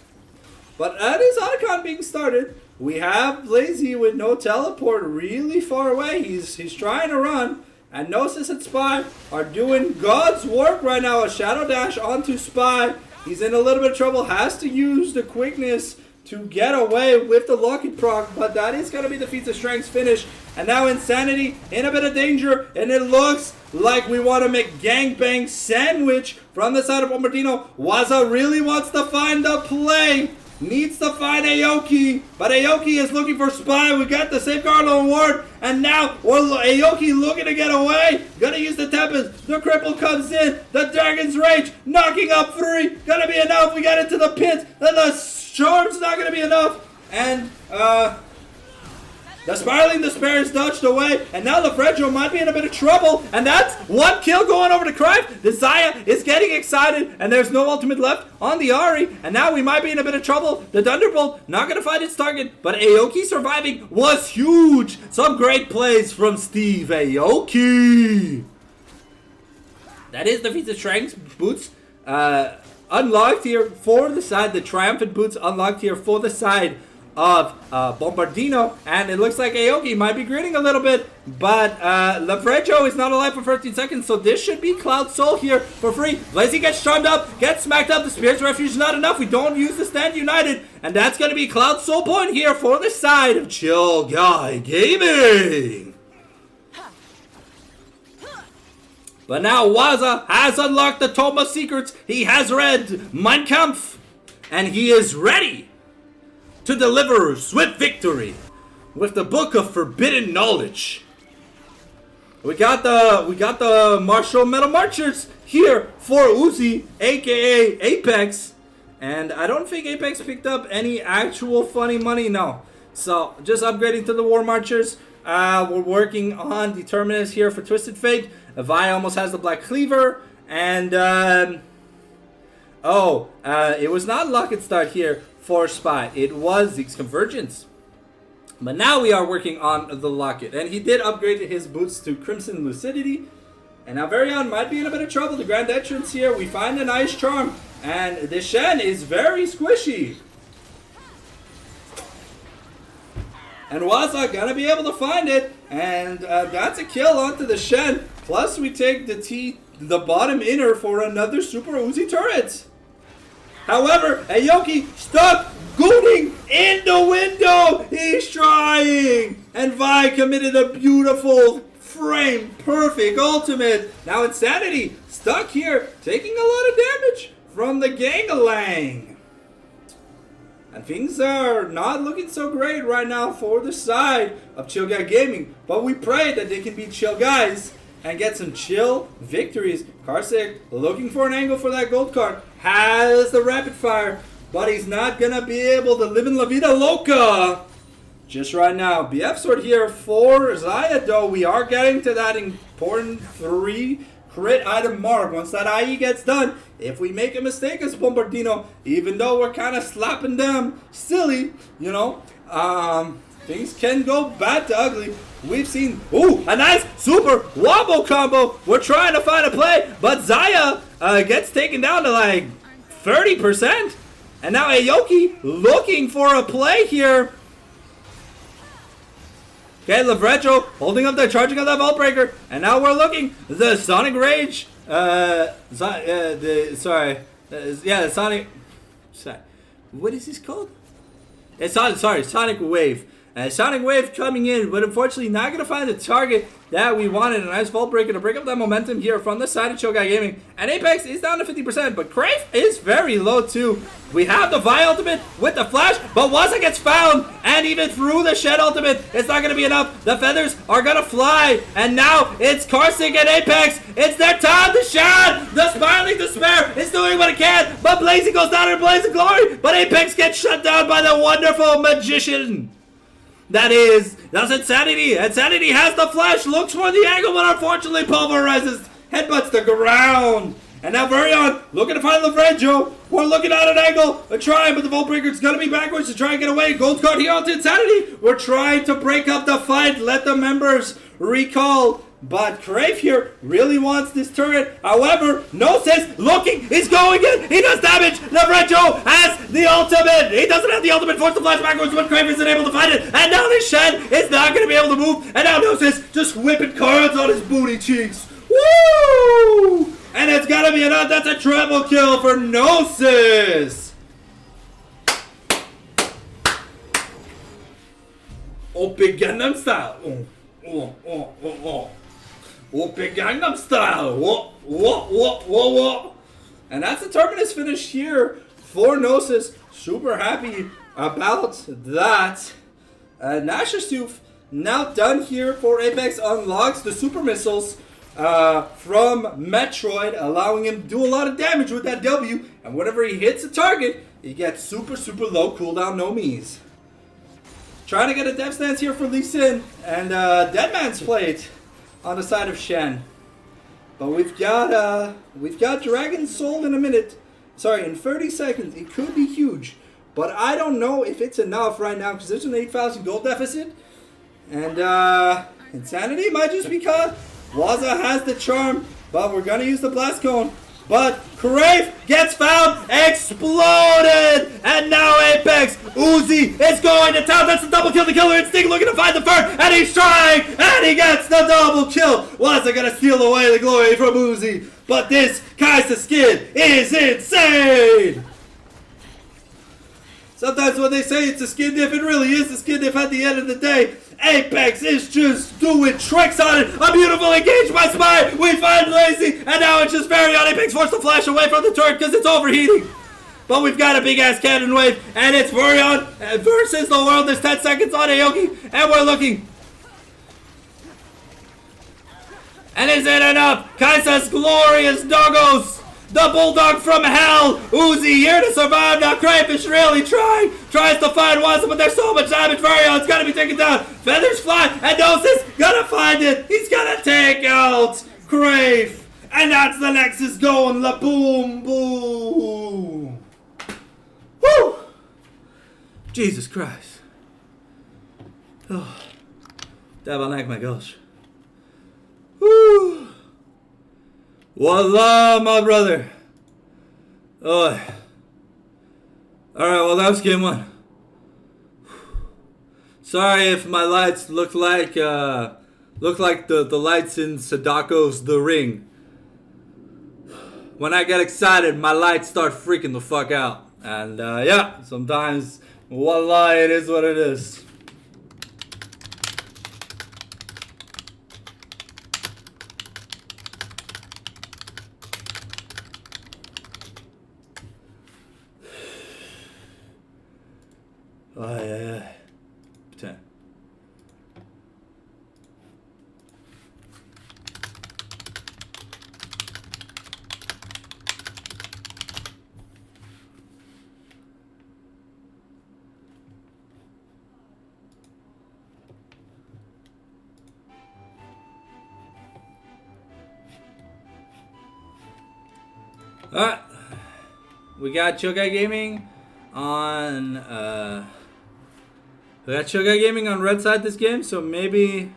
But that is Icon being started. We have Lazy with no teleport really far away. He's trying to run. And Gnosis and Spy are doing God's work right now. A Shadow Dash onto Spy. He's in a little bit of trouble. Has to use the quickness to get away with the Lucky proc, but that is going to be the Feats of Strength's finish. And now Insanity in a bit of danger, and it looks like we want to make gangbang sandwich from the side of Bombardino. Waza really wants to find the play. Needs to find Aoki, but Aoki is looking for Spy. We got the Safeguard Award, and now Aoki looking to get away. Gonna use the Tempest. The Cripple comes in. The Dragon's Rage knocking up 3. Gonna be enough. We got into the pit. And the Storm's not gonna be enough. And the Spiraling Despair is dodged away, and now the Fredro might be in a bit of trouble, and that's 1 kill going over to Crive. The Zaya is getting excited, and there's no ultimate left on the Ahri, and now we might be in a bit of trouble. The Thunderbolt not going to find its target, but Aoki surviving was huge. Some great plays from Steve Aoki. That is the Feats of Strength boots unlocked here for the side. The Triumphant boots unlocked here for the side of Bombardino, and it looks like Aoki might be grinning a little bit, but Lafrecho is not alive for 13 seconds, so this should be Cloud Soul here for free. Blazy gets charmed up, gets smacked up. The Spirit's Refuge is not enough. We don't use the Stand United, and that's going to be Cloud Soul point here for the side of Chill Guy Gaming. But now Waza has unlocked the Tome of Secrets. He has read Mein Kampf, and he is ready to deliver swift victory with the Book of Forbidden Knowledge. We got the Martial Metal Marchers here for Uzi, aka Apex, and I don't think Apex picked up any actual funny money, no. So just upgrading to the War Marchers. We're working on Determinus here for Twisted Fate. Vi almost has the Black Cleaver, and it was not Locket Start here for Spy. It was Zeke's Convergence. But now we are working on the Locket. And he did upgrade his boots to Crimson Lucidity. And now Varian might be in a bit of trouble. The Grand Entrance here, we find a nice charm. And the Shen is very squishy. And Waza gonna be able to find it. And that's a kill onto the Shen. Plus we take the bottom inner for another Super Uzi turret. However, Aoki stuck gooning in the window. He's trying. And Vi committed a beautiful frame. Perfect ultimate. Now Insanity stuck here, taking a lot of damage from the Gangalang. And things are not looking so great right now for the side of Chill Guy Gaming. But we pray that they can be chill guys and get some chill victories. Karsik looking for an angle for that gold card. Has the rapid fire, but he's not gonna be able to live in La Vida Loca just right now. BF sword here for Zaya, though. We are getting to that important 3 crit item mark. Once that IE gets done, if we make a mistake as Bombardino, even though we're kind of slapping them silly, you know, things can go bad to ugly. We've seen, a nice super wobble combo. We're trying to find a play, but Zaya gets taken down to like 30%. And now Aoki looking for a play here. Okay, Lavrecho holding up there, charging up that Vault Breaker. And now we're looking, the Sonic Rage, the Sonic, what is this called? It's Sonic Wave. Sonic Wave coming in, but unfortunately not going to find the target that we wanted. A nice Vault Breaker to break up that momentum here from the side of Chill Guy Gaming. And Apex is down to 50%, but Crave is very low too. We have the Vi ultimate with the flash, but Waza gets found, and even through the Shed ultimate, it's not going to be enough. The feathers are going to fly, and now it's Karsik and Apex. It's their time to shine. The Spiraling Despair is doing what it can, but Blazy goes down in a blaze of glory, but Apex gets shut down by the wonderful Magician. That's Insanity. Insanity has the flash, looks for the angle, but unfortunately pulverizes, headbutts the ground. And now Varian looking to find Lavrejo. We're looking at an angle, trying, but the Vault Breaker's gonna be backwards to try and get away. Gold card here onto Insanity. We're trying to break up the fight, let the members recall. But Crave here really wants this turret. However, Gnosis looking, he's going in, he does damage. Lavrejo has the ultimate. He doesn't have the ultimate, force the flash backwards, but Crave isn't able to find it. And now this Shen is not going to be able to move. And now Gnosis just whipping cards on his booty cheeks. Woo! And it's got to be That's a triple kill for Gnosis. Open Gangnam Style. Open Gangnam Style. Whoa. And that's the Terminus finish here for Gnosis. Super happy about that. Nashastoof now done here for Apex unlocks the super missiles from Metroid, allowing him to do a lot of damage with that W. And whenever he hits a target, he gets super low cooldown no me's. Trying to get a death stance here for Lee Sin, and Deadman's Plate on the side of Shen. But we've got Dragon's Soul in a minute. Sorry, in 30 seconds. It could be huge, but I don't know if it's enough right now because there's an 8,000 gold deficit. And Insanity might just be caught. Waza has the charm, but we're gonna use the blast cone. But Crave gets found, exploded, and now Apex Uzi is going to town. That's the double kill. The Killer Instinct looking to find the first, and he's trying, and he gets the double kill. Waza gonna steal away the glory from Uzi, but this Kaisa skin is insane. Sometimes when they say it's a skin diff, it really is a skin diff at the end of the day. Apex is just doing tricks on it. A beautiful engage by Spy. We find Lazy, and now it's just Varion. Apex forced to flash away from the turret because it's overheating. But we've got a big-ass cannon wave, and it's Varion versus the world. There's 10 seconds on Aoki, and we're looking. And is it enough? Kaisa's glorious doggos. The Bulldog from Hell! Uzi here to survive. Now Crayfish really tries to find Waza, but there's so much damage. Varion's gotta be taken down. Feathers fly, and Gnosis gonna find it. He's gonna take out Crave. And that's the Nexus going. La boom boom. Woo! Jesus Christ. Oh. Tabarnak, my gosh. Woo! Wallah, my brother. Oh. Alright, well, that was game one. Sorry if my lights look like the lights in Sadako's The Ring. When I get excited, my lights start freaking the fuck out. And yeah, sometimes, wallah, it is what it is. Ay. 10. Alright. We got Chokai Gaming on we got Chokai Gaming on red side this game, so maybe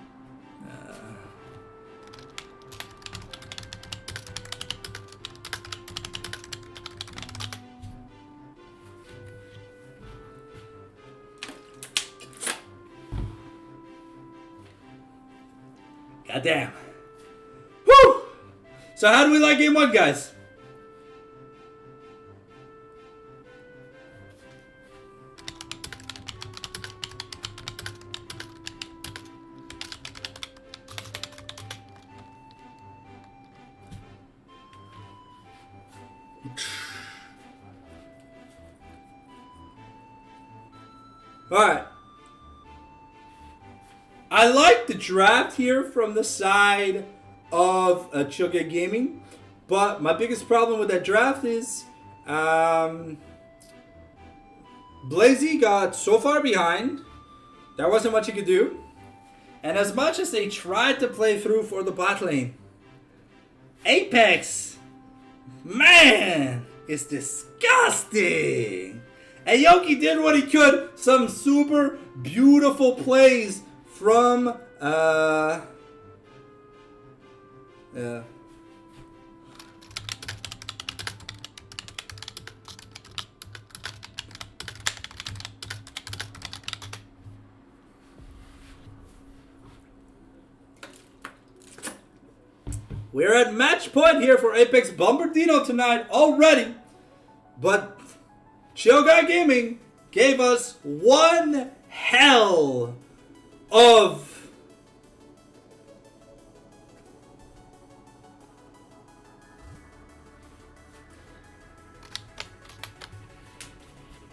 goddamn. Woo! So how do we like game one, guys? Alright. I like the draft here from the side of Chokai Gaming, but my biggest problem with that draft is Blazy got so far behind, there wasn't much he could do. And as much as they tried to play through for the bot lane, Apex, man, is disgusting. And Yoki did what he could. Some super beautiful plays from yeah. We're at match point here for Apex Bombardino tonight already. But Chokai Gaming gave us one hell of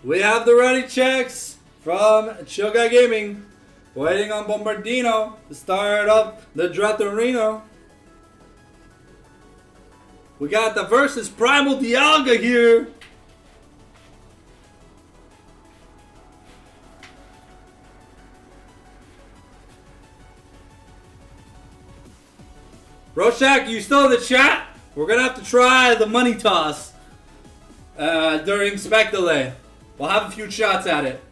we have the ready checks from Chill Guy Gaming. Waiting on Bombardino to start up the Dratorino. We got the versus Primal Dialga here. Roshak, you still in the chat? We're going to have to try the money toss during Spec Delay. We'll have a few shots at it.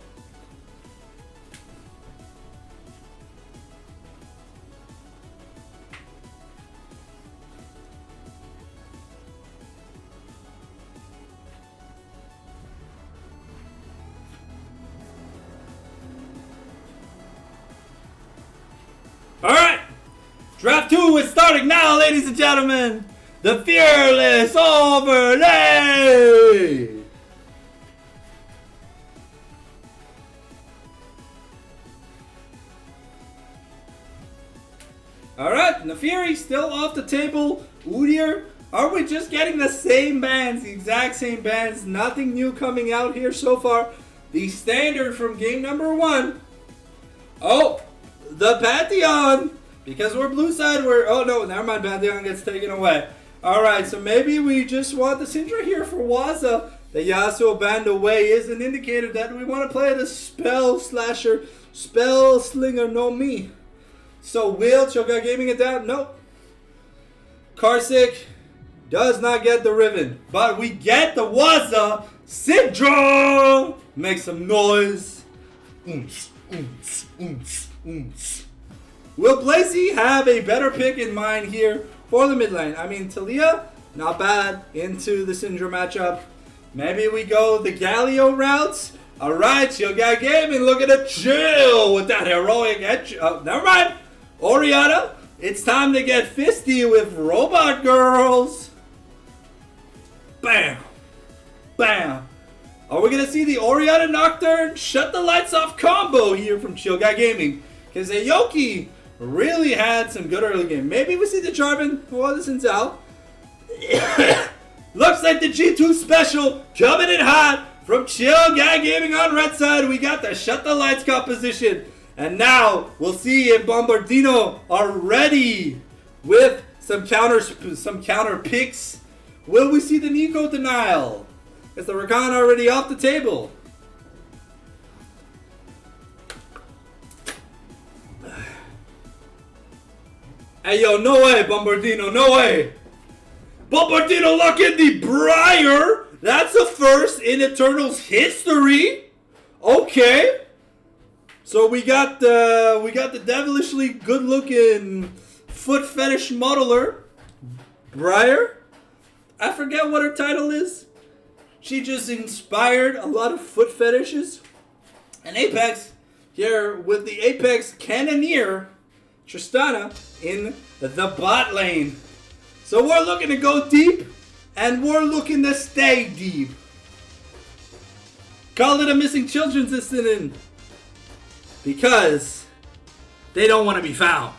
Alright, draft 2 is starting now, ladies and gentlemen. The Fearless Overlay. Alright, Nefiri still off the table. Udyr, are we just getting the same bands, the exact same bands? Nothing new coming out here so far. The standard from game number 1. Oh, the Pantheon, because we're blue side, oh no, never mind, Pantheon gets taken away. Alright, so maybe we just want the Syndra here for Waza. The Yasuo band away is an indicator that we want to play the Spell Slasher, Spell Slinger, no me. So will Choga Gaming it down? Nope. Karsic does not get the Riven, but we get the Waza Syndra. Make some noise. Oomps, oomps, oomps. Will Blazy have a better pick in mind here for the mid lane? I mean, Talia, not bad into the Syndra matchup. Maybe we go the Galio routes. Alright, Chill Guy Gaming, look at it, chill with that heroic edge. Oh, never mind. Oriana, it's time to get fisty with Robot Girls. Bam. Bam. Are we going to see the Oriana Nocturne shut the lights off combo here from Chill Guy Gaming? Because Aoki really had some good early game. Maybe we see the Jarvan or the Sinzal. Looks like the G2 special coming in hot from Chill Guy Gaming on red side. We got the shut the lights composition. And now we'll see if Bombardino are ready with some counter picks. Will we see the Nico denial? Is the Rakan already off the table? Hey, yo, no way, Bombardino, no way. Bombardino locking the Briar. That's a first in Eternals history. Okay. So we got the devilishly good-looking foot fetish modeler, Briar. I forget what her title is. She just inspired a lot of foot fetishes. And Apex here with the Apex Cannoneer, Tristana, in the bot lane. So we're looking to go deep, and we're looking to stay deep. Call it a missing children's incident, because they don't want to be found.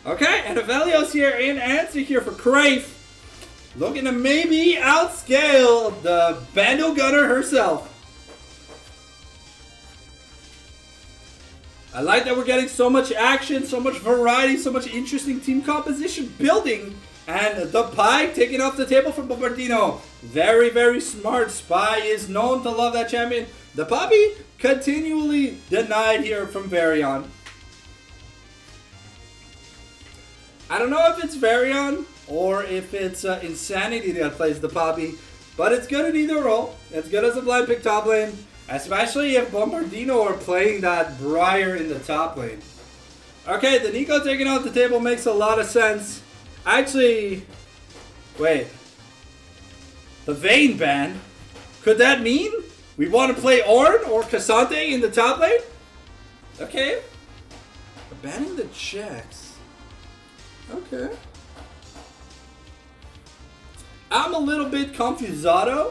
Okay, and Avelios here in answer here for Crave. Looking to maybe outscale the Bando Gunner herself. I like that we're getting so much action, so much variety, so much interesting team composition building. And the Pie taking off the table from Bombardino. Very, very smart. Spy is known to love that champion. The Poppy continually denied here from Varion. I don't know if it's Varion or if it's Insanity that plays the Poppy, but it's good in either role. It's good as a blind pick top lane, especially if Bombardino are playing that Briar in the top lane. Okay, the Nico taking off the table makes a lot of sense. Actually, wait. The Vayne ban? Could that mean we want to play Ornn or Cassante in the top lane? Okay. We're banning the checks. Okay. I'm a little bit confusado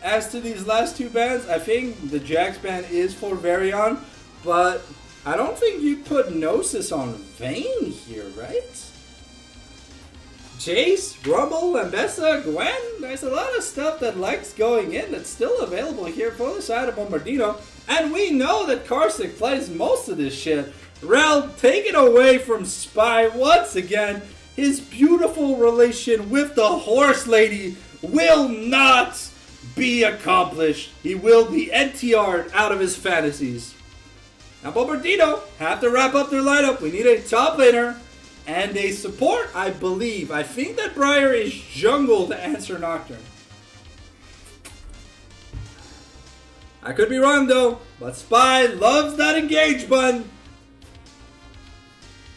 as to these last two bans. I think the Jax ban is for Varian, but I don't think you put Gnosis on Vayne here, right? Jace, Rumble, Ambessa, Gwen. There's a lot of stuff that likes going in that's still available here for the side of Bombardino. And we know that Karthik plays most of this shit. Rel taken away from Spy once again. His beautiful relation with the horse lady will not be accomplished. He will be NTR'd out of his fantasies. Now Bombardino have to wrap up their lineup. We need a top laner and a support, I believe. I think that Briar is jungle to answer Nocturne. I could be wrong though, but Spy loves that engage button.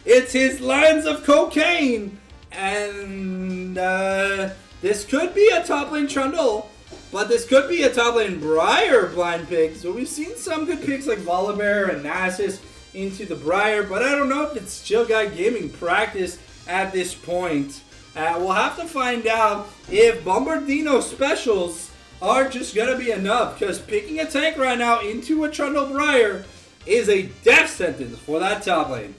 It's his lines of cocaine. And this could be a top lane Trundle, but this could be a top lane Briar blind pick. So we've seen some good picks like Volibear and Nasus into the Briar, but I don't know if it's Chill Guy Gaming practice at this point. We'll have to find out if Bombardino specials are just going to be enough, because picking a tank right now into a Trundle Briar is a death sentence for that top lane.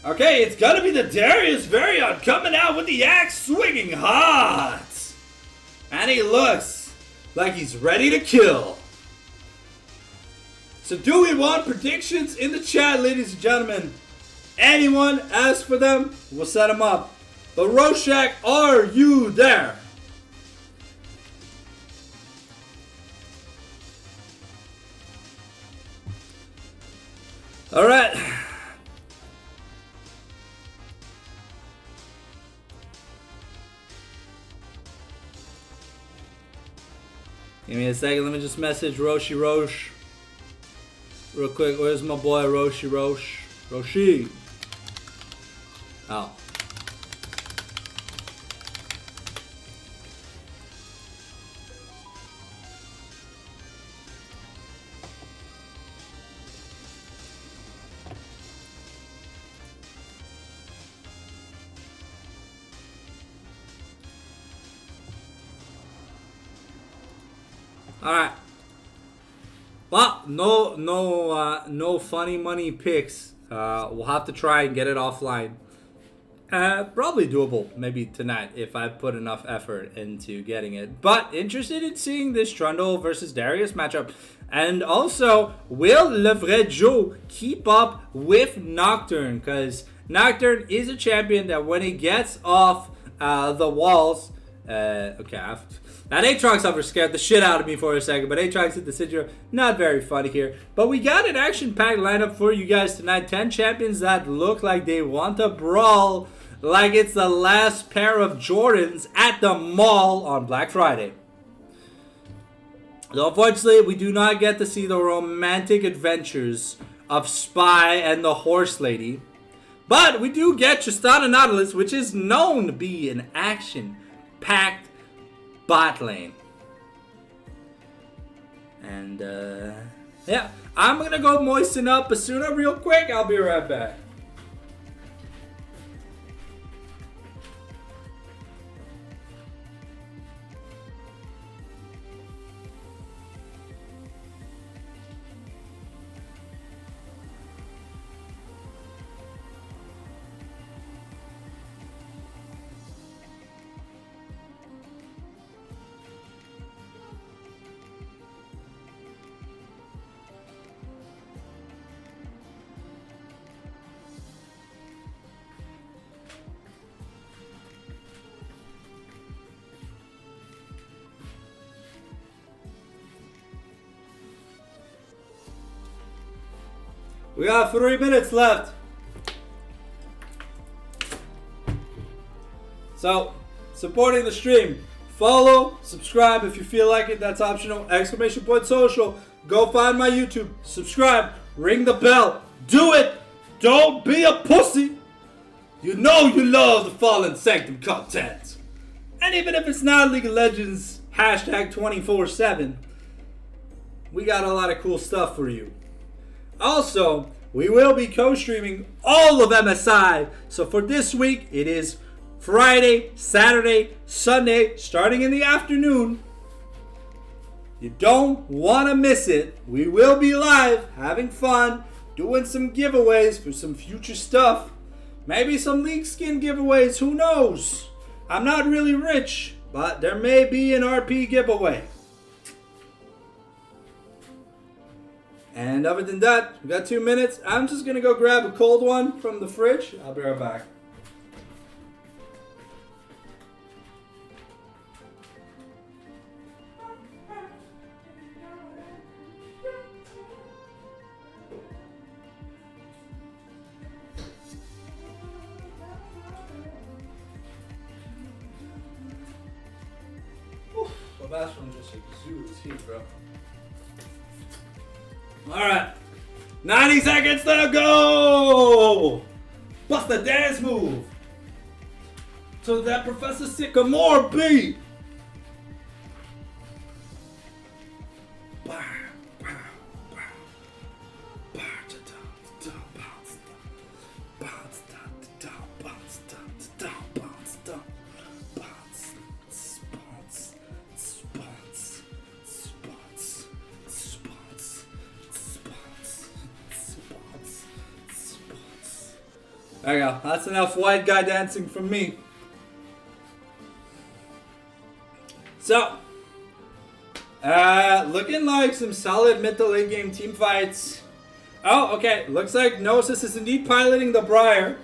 Okay, it's going to be the Darius Varian coming out with the axe swinging hot. And he looks like he's ready to kill. So do we want predictions in the chat, ladies and gentlemen? Anyone ask for them? We'll set them up. The Rorschach, are you there? All right. Give me a second. Let me just message Roshi Roche real quick. Where's my boy Roshi Roche? Roshi. Oh. Alright. Well, no funny money picks. We'll have to try and get it offline. Probably doable, maybe tonight, if I put enough effort into getting it. But interested in seeing this Trundle versus Darius matchup. And also, will Le Vrai Joe keep up with Nocturne? Because Nocturne is a champion that when he gets off the walls... that Aatrox over scared the shit out of me for a second, but Aatrox hit the Sidra. Not very funny here. But we got an action-packed lineup for you guys tonight. 10 champions that look like they want to brawl like it's the last pair of Jordans at the mall on Black Friday. So unfortunately, we do not get to see the romantic adventures of Spy and the Horse Lady. But we do get Tristana Nautilus, which is known to be an action-packed bot lane. And yeah, I'm gonna go moisten up Asuna real quick. I'll be right back. We got 3 minutes left. So, supporting the stream. Follow, subscribe if you feel like it. That's optional. !social. Go find my YouTube. Subscribe. Ring the bell. Do it. Don't be a pussy. You know you love the Fallen Sanctum content. And even if it's not League of Legends, hashtag 24/7, we got a lot of cool stuff for you. Also, we will be co-streaming all of MSI. So for this week, it is Friday, Saturday, Sunday, starting in the afternoon. You don't want to miss it. We will be live, having fun, doing some giveaways for some future stuff. Maybe some league skin giveaways, who knows? I'm not really rich, but there may be an RP giveaway. And other than that, we got 2 minutes. I'm just going to go grab a cold one from the fridge. I'll be right back. The bathroom just exudes heat, bro. Alright. 90 seconds to go! Bust the dance move! To that Professor Sycamore beat! There you go. That's enough white guy dancing from me. So, looking like some solid mid to late game team fights. Oh, okay. Looks like Gnosis is indeed piloting the Briar.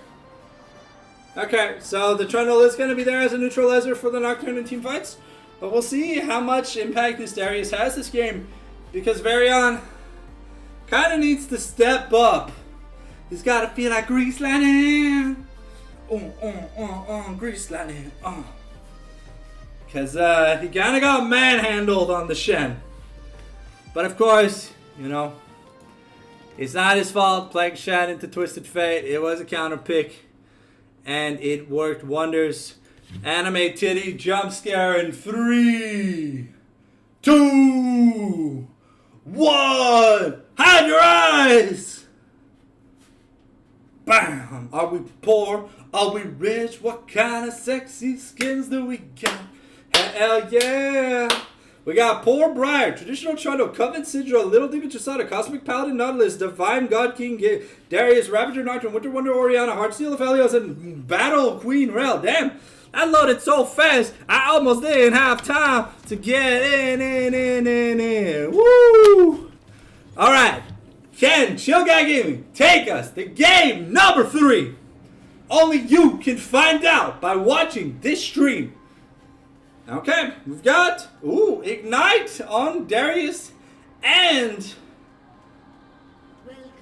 Okay, so the Trundle is going to be there as a neutralizer for the Nocturne and team fights. But we'll see how much impact this Darius has this game. Because Varian kind of needs to step up. He's got to feel like Grease Lightning. Grease Lightning. Because he kind of got manhandled on the Shen. But of course, you know, it's not his fault playing Shen into Twisted Fate. It was a counter pick. And it worked wonders. Anime titty jump scare in 3, 2, 1. Hide your eyes. Bam! Are we poor? Are we rich? What kind of sexy skins do we got? Hell yeah! We got Poor Briar, Traditional Trundle, Covenant Sidra, Little Demon Chisada, Cosmic Paladin Nautilus, Divine God King Darius, Ravager Nocturne, Winter Wonder Oriana, Heartsteel Aphelios, and Battle Queen Rel. Damn! That loaded so fast, I almost didn't have time to get in. Woo! Alright. Ken, Chill Guy Gaming, take us to game number 3. Only you can find out by watching this stream. Okay, we've got, Ignite on Darius and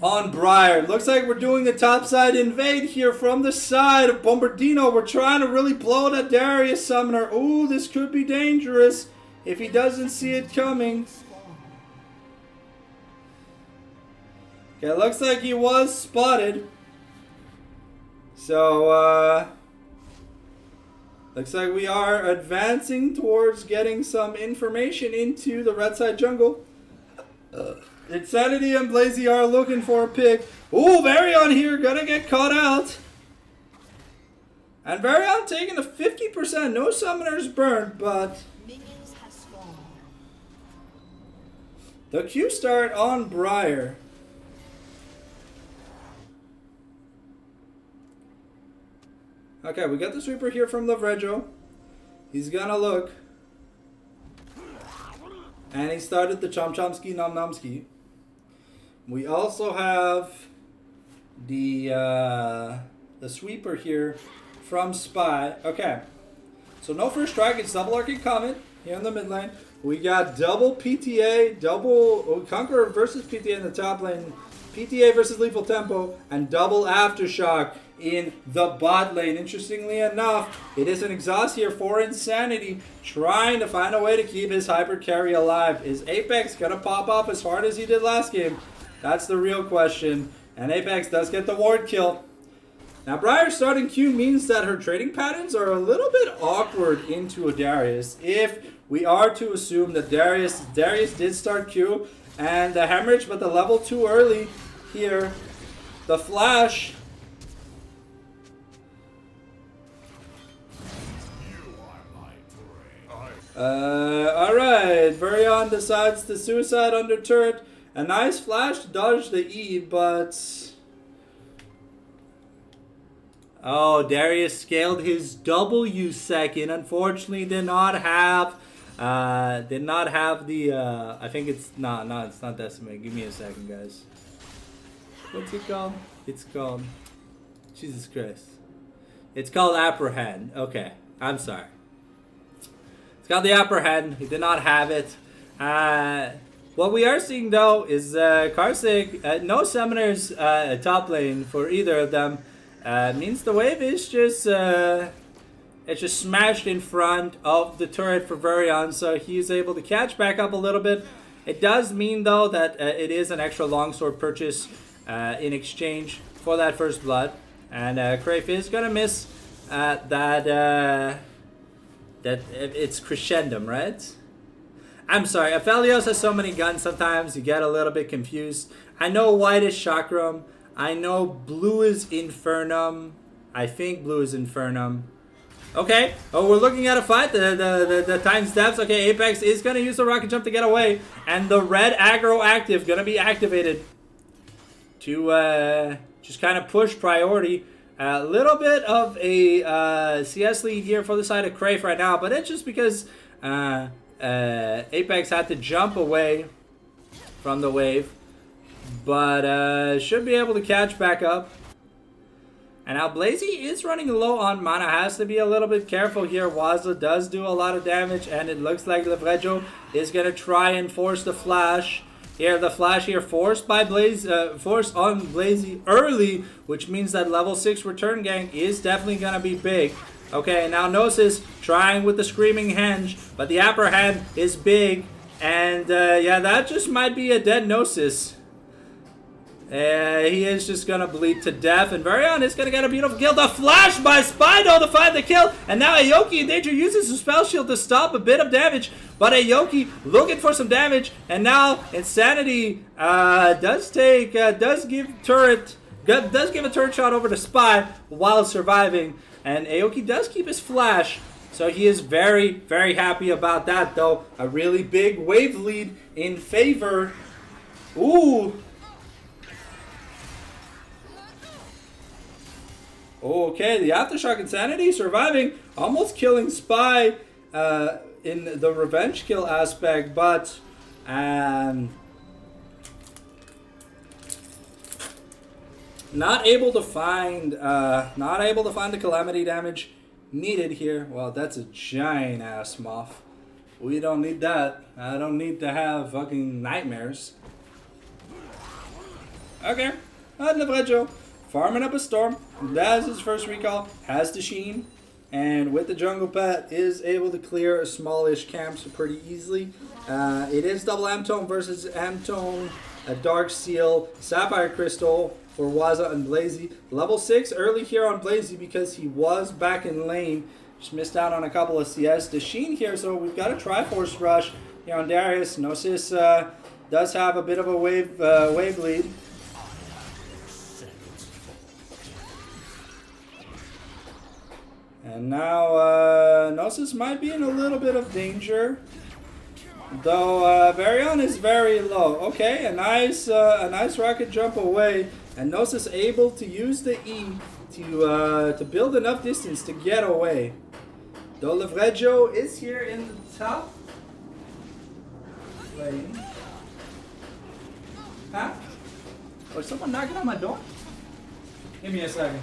on Briar. Looks like we're doing the topside invade here from the side of Bombardino. We're trying to really blow that Darius summoner. Ooh, this could be dangerous if he doesn't see it coming. Okay, looks like he was spotted. So, looks like we are advancing towards getting some information into the red side jungle. Insanity and Blazy are looking for a pick. Ooh, Varian here, gonna get caught out. And Varian taking a 50%. No summoners burned, but Minions have spawned. the Q start on Briar. Okay, we got the sweeper here from Lavrejo. He's gonna look. And he started the Chom Chomsky Nom Nomsky. We also have the sweeper here from Spy. Okay. So no first strike, it's double Arcane Comet here in the mid lane. We got double PTA, double Conqueror versus PTA in the top lane. PTA versus Lethal Tempo, and double Aftershock in the bot lane. Interestingly enough, it is an exhaust here for Insanity, trying to find a way to keep his hyper carry alive. Is Apex gonna pop off as hard as he did last game? That's the real question. And Apex does get the ward kill. Now, Briar's starting Q means that her trading patterns are a little bit awkward into a Darius. If we are to assume that Darius did start Q, and the hemorrhage, but the level too early here. The flash. Alright, Varian decides to suicide under turret. A nice flash to dodge the E, but... Oh, Darius scaled his W second. Unfortunately, did not have the, I think it's, no, it's not decimate. Give me a second, guys. What's it called? It's called, Jesus Christ. It's called apprehend. Okay, I'm sorry. It's called the apprehend. He did not have it. What we are seeing though is Karsic, no summoners top lane for either of them. Means the wave is just it's just smashed in front of the turret for Varian, so he's able to catch back up a little bit. It does mean though that it is an extra longsword purchase in exchange for that first blood, and Crayf is gonna miss that it's crescendum, right? I'm sorry, Aphelios has so many guns sometimes you get a little bit confused. I know white is Chakram. I know blue is Infernum. I think blue is Infernum. Okay. Oh, we're looking at a fight. The time steps. Okay, Apex is going to use the rocket jump to get away. And the red aggro active going to be activated to just kind of push priority. A little bit of a CS lead here for the side of Crayf right now. But it's just because Apex had to jump away from the wave. But should be able to catch back up. And now Blazy is running low on mana. Has to be a little bit careful here. Waza does do a lot of damage. And it looks like Levrejo is going to try and force the flash. Here, the flash here forced by forced on Blazy early. Which means that level 6 return gang is definitely going to be big. Okay, now Gnosis trying with the Screaming Henge. But the upper hand is big. And yeah, that just might be a dead Gnosis. He is just gonna bleed to death, and Varian is gonna get a beautiful kill. The flash by Spino to find the kill, and now Aoki in danger uses his spell shield to stop a bit of damage, but Aoki looking for some damage, and now Insanity does give a turret shot over to Spy while surviving, and Aoki does keep his flash, so he is very, very happy about that though. A really big wave lead in favor. Ooh. Okay, the Aftershock Insanity surviving, almost killing Spy in the revenge kill aspect, but not able to find the calamity damage needed here. Well, that's a giant ass moth. We don't need that. I don't need to have fucking nightmares. Okay, Levrejo farming up a storm. That's his first recall. Has the Sheen. And with the jungle pet is able to clear a smallish camp so pretty easily. It is double Amtone versus Amtone, a Dark Seal, Sapphire Crystal for Waza and Blazy. Level 6 early here on Blazy because he was back in lane. Just missed out on a couple of CS. The Sheen here, so we've got a Triforce Rush here on Darius. Gnosis does have a bit of a wave lead. And now Gnosis might be in a little bit of danger, though Varian is very low. Okay, a nice rocket jump away, and Gnosis able to use the E to build enough distance to get away. Though Levrejo is here in the top lane. Huh? Oh, is someone knocking on my door? Give me a second.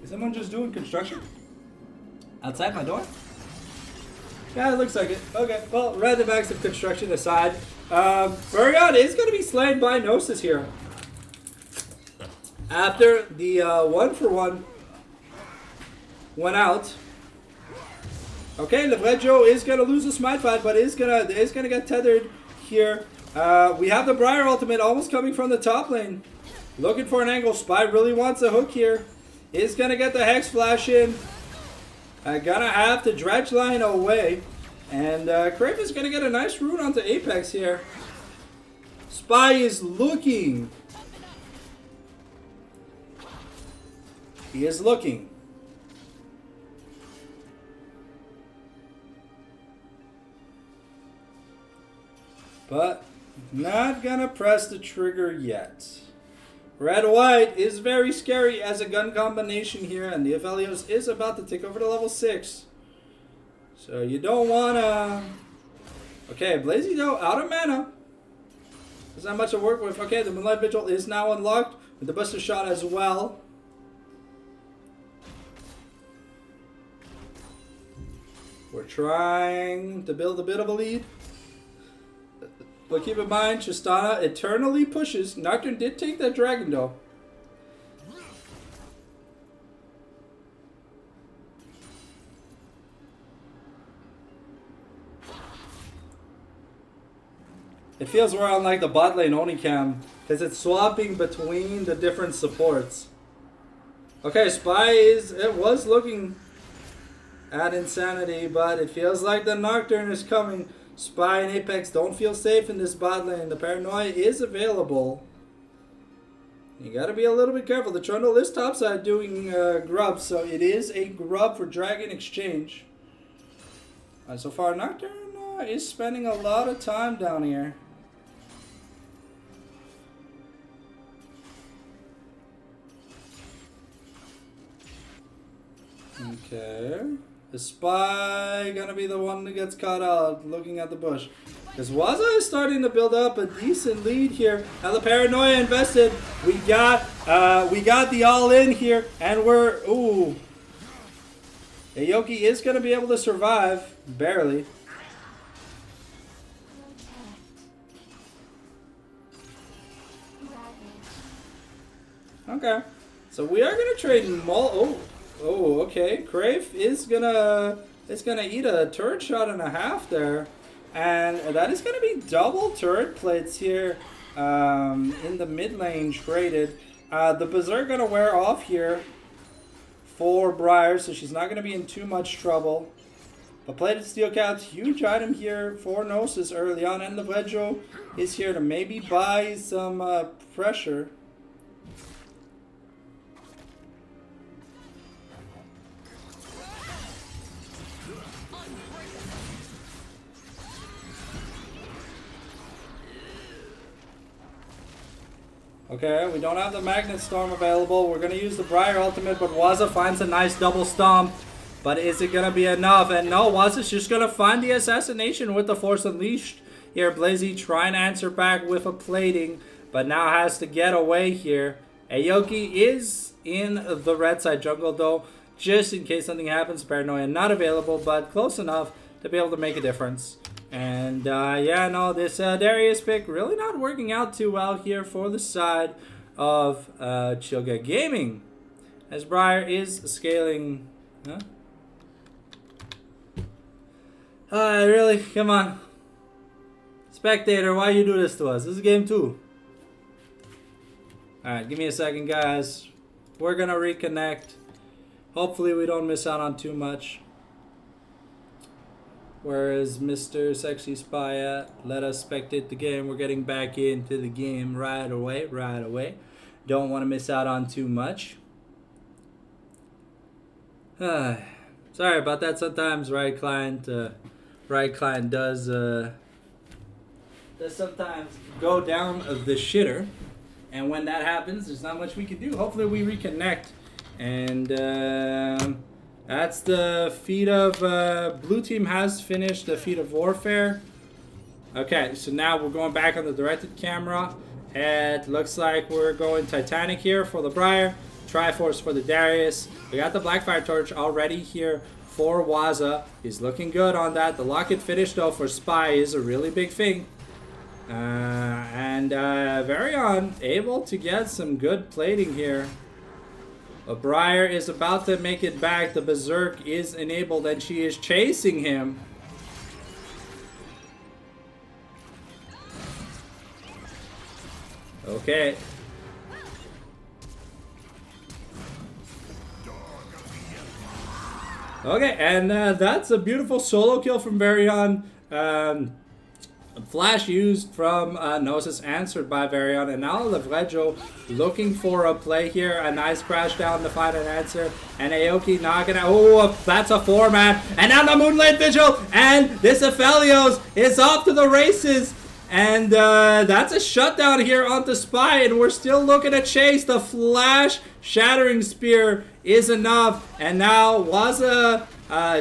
Is someone just doing construction? Outside my door? Yeah, it looks like it. Okay, well, random acts of construction aside. Varian is going to be slain by Gnosis here. After the 1-for-1 went out. Okay, Levrejo is going to lose the smite fight, but is gonna get tethered here. We have the Briar ultimate almost coming from the top lane. Looking for an angle. Spy really wants a hook here. Is going to get the Hex Flash in. Gonna have to Dredge Line away. And Crave is going to get a nice rune onto Apex here. Spy is looking He is looking. But not gonna press the trigger yet. Red-white is very scary as a gun combination here, and the Aphelios is about to take over to level 6. So you don't wanna... Okay, Blazy though, out of mana. There's not much to work with. Okay, the Moonlight Vigil is now unlocked with the Buster Shot as well. We're trying to build a bit of a lead. But keep in mind, Tristana eternally pushes. Nocturne did take that dragon though. It feels we're on like the bot lane only cam because it's swapping between the different supports. Okay, Spy was looking at Insanity, but it feels like the Nocturne is coming. Spy and Apex don't feel safe in this bot lane. The Paranoia is available. You gotta be a little bit careful. The Trundle is topside doing grub, so it is a grub for Dragon Exchange. So far, Nocturne is spending a lot of time down here. Okay. The Spy gonna be the one that gets caught out looking at the bush. Because Waza is starting to build up a decent lead here. Now the Paranoia invested. We got the all-in here, and we're Aoki is gonna be able to survive, barely. Okay. So we are gonna trade okay. Crave is gonna eat a turret shot and a half there. And that is going to be double turret plates here in the mid lane traded. The Berserk going to wear off here for Briar, so she's not going to be in too much trouble. But plated steel caps, huge item here for Gnosis early on. And the Vedro is here to maybe buy some pressure. Okay, we don't have the Magnet Storm available. We're going to use the Briar Ultimate, but Waza finds a nice double stomp. But is it going to be enough? And no, Waza's just going to find the Assassination with the Force Unleashed. Here, Blazy trying to answer back with a plating, but now has to get away here. Aoki is in the red side jungle, though, just in case something happens. Paranoia not available, but close enough to be able to make a difference. And yeah, no, this Darius pick really not working out too well here for the side of Chilga Gaming. As Briar is scaling. Huh? Really? Come on. Spectator, why you do this to us? This is game 2. Alright, give me a second, guys. We're going to reconnect. Hopefully we don't miss out on too much. Where is Mr. Sexy Spy at? Let us spectate the game. We're getting back into the game right away. Don't want to miss out on too much. Sorry about that. Sometimes right client does sometimes go down the shitter. And when that happens, there's not much we can do. Hopefully we reconnect. And that's the feat of blue team has finished the feat of warfare. Okay, so now we're going back on the directed camera. It looks like we're going Titanic here for the Briar, Triforce for the Darius. We got the Blackfire Torch already here for Waza. He's looking good on that. The Locket finish though for Spy is a really big thing. And Varian able to get some good plating here. Briar is about to make it back. The Berserk is enabled and she is chasing him. Okay. Okay, and that's a beautiful solo kill from Varian. Flash used from Gnosis, answered by Varian, and now Levrejo looking for a play here. A nice crash down to find an answer, and Aoki knocking out. Oh, that's a 4-man, and now the Moonlight Vigil, and this Aphelios is off to the races, and that's a shutdown here onto Spy, and we're still looking at Chase. The Flash Shattering Spear is enough, and now Waza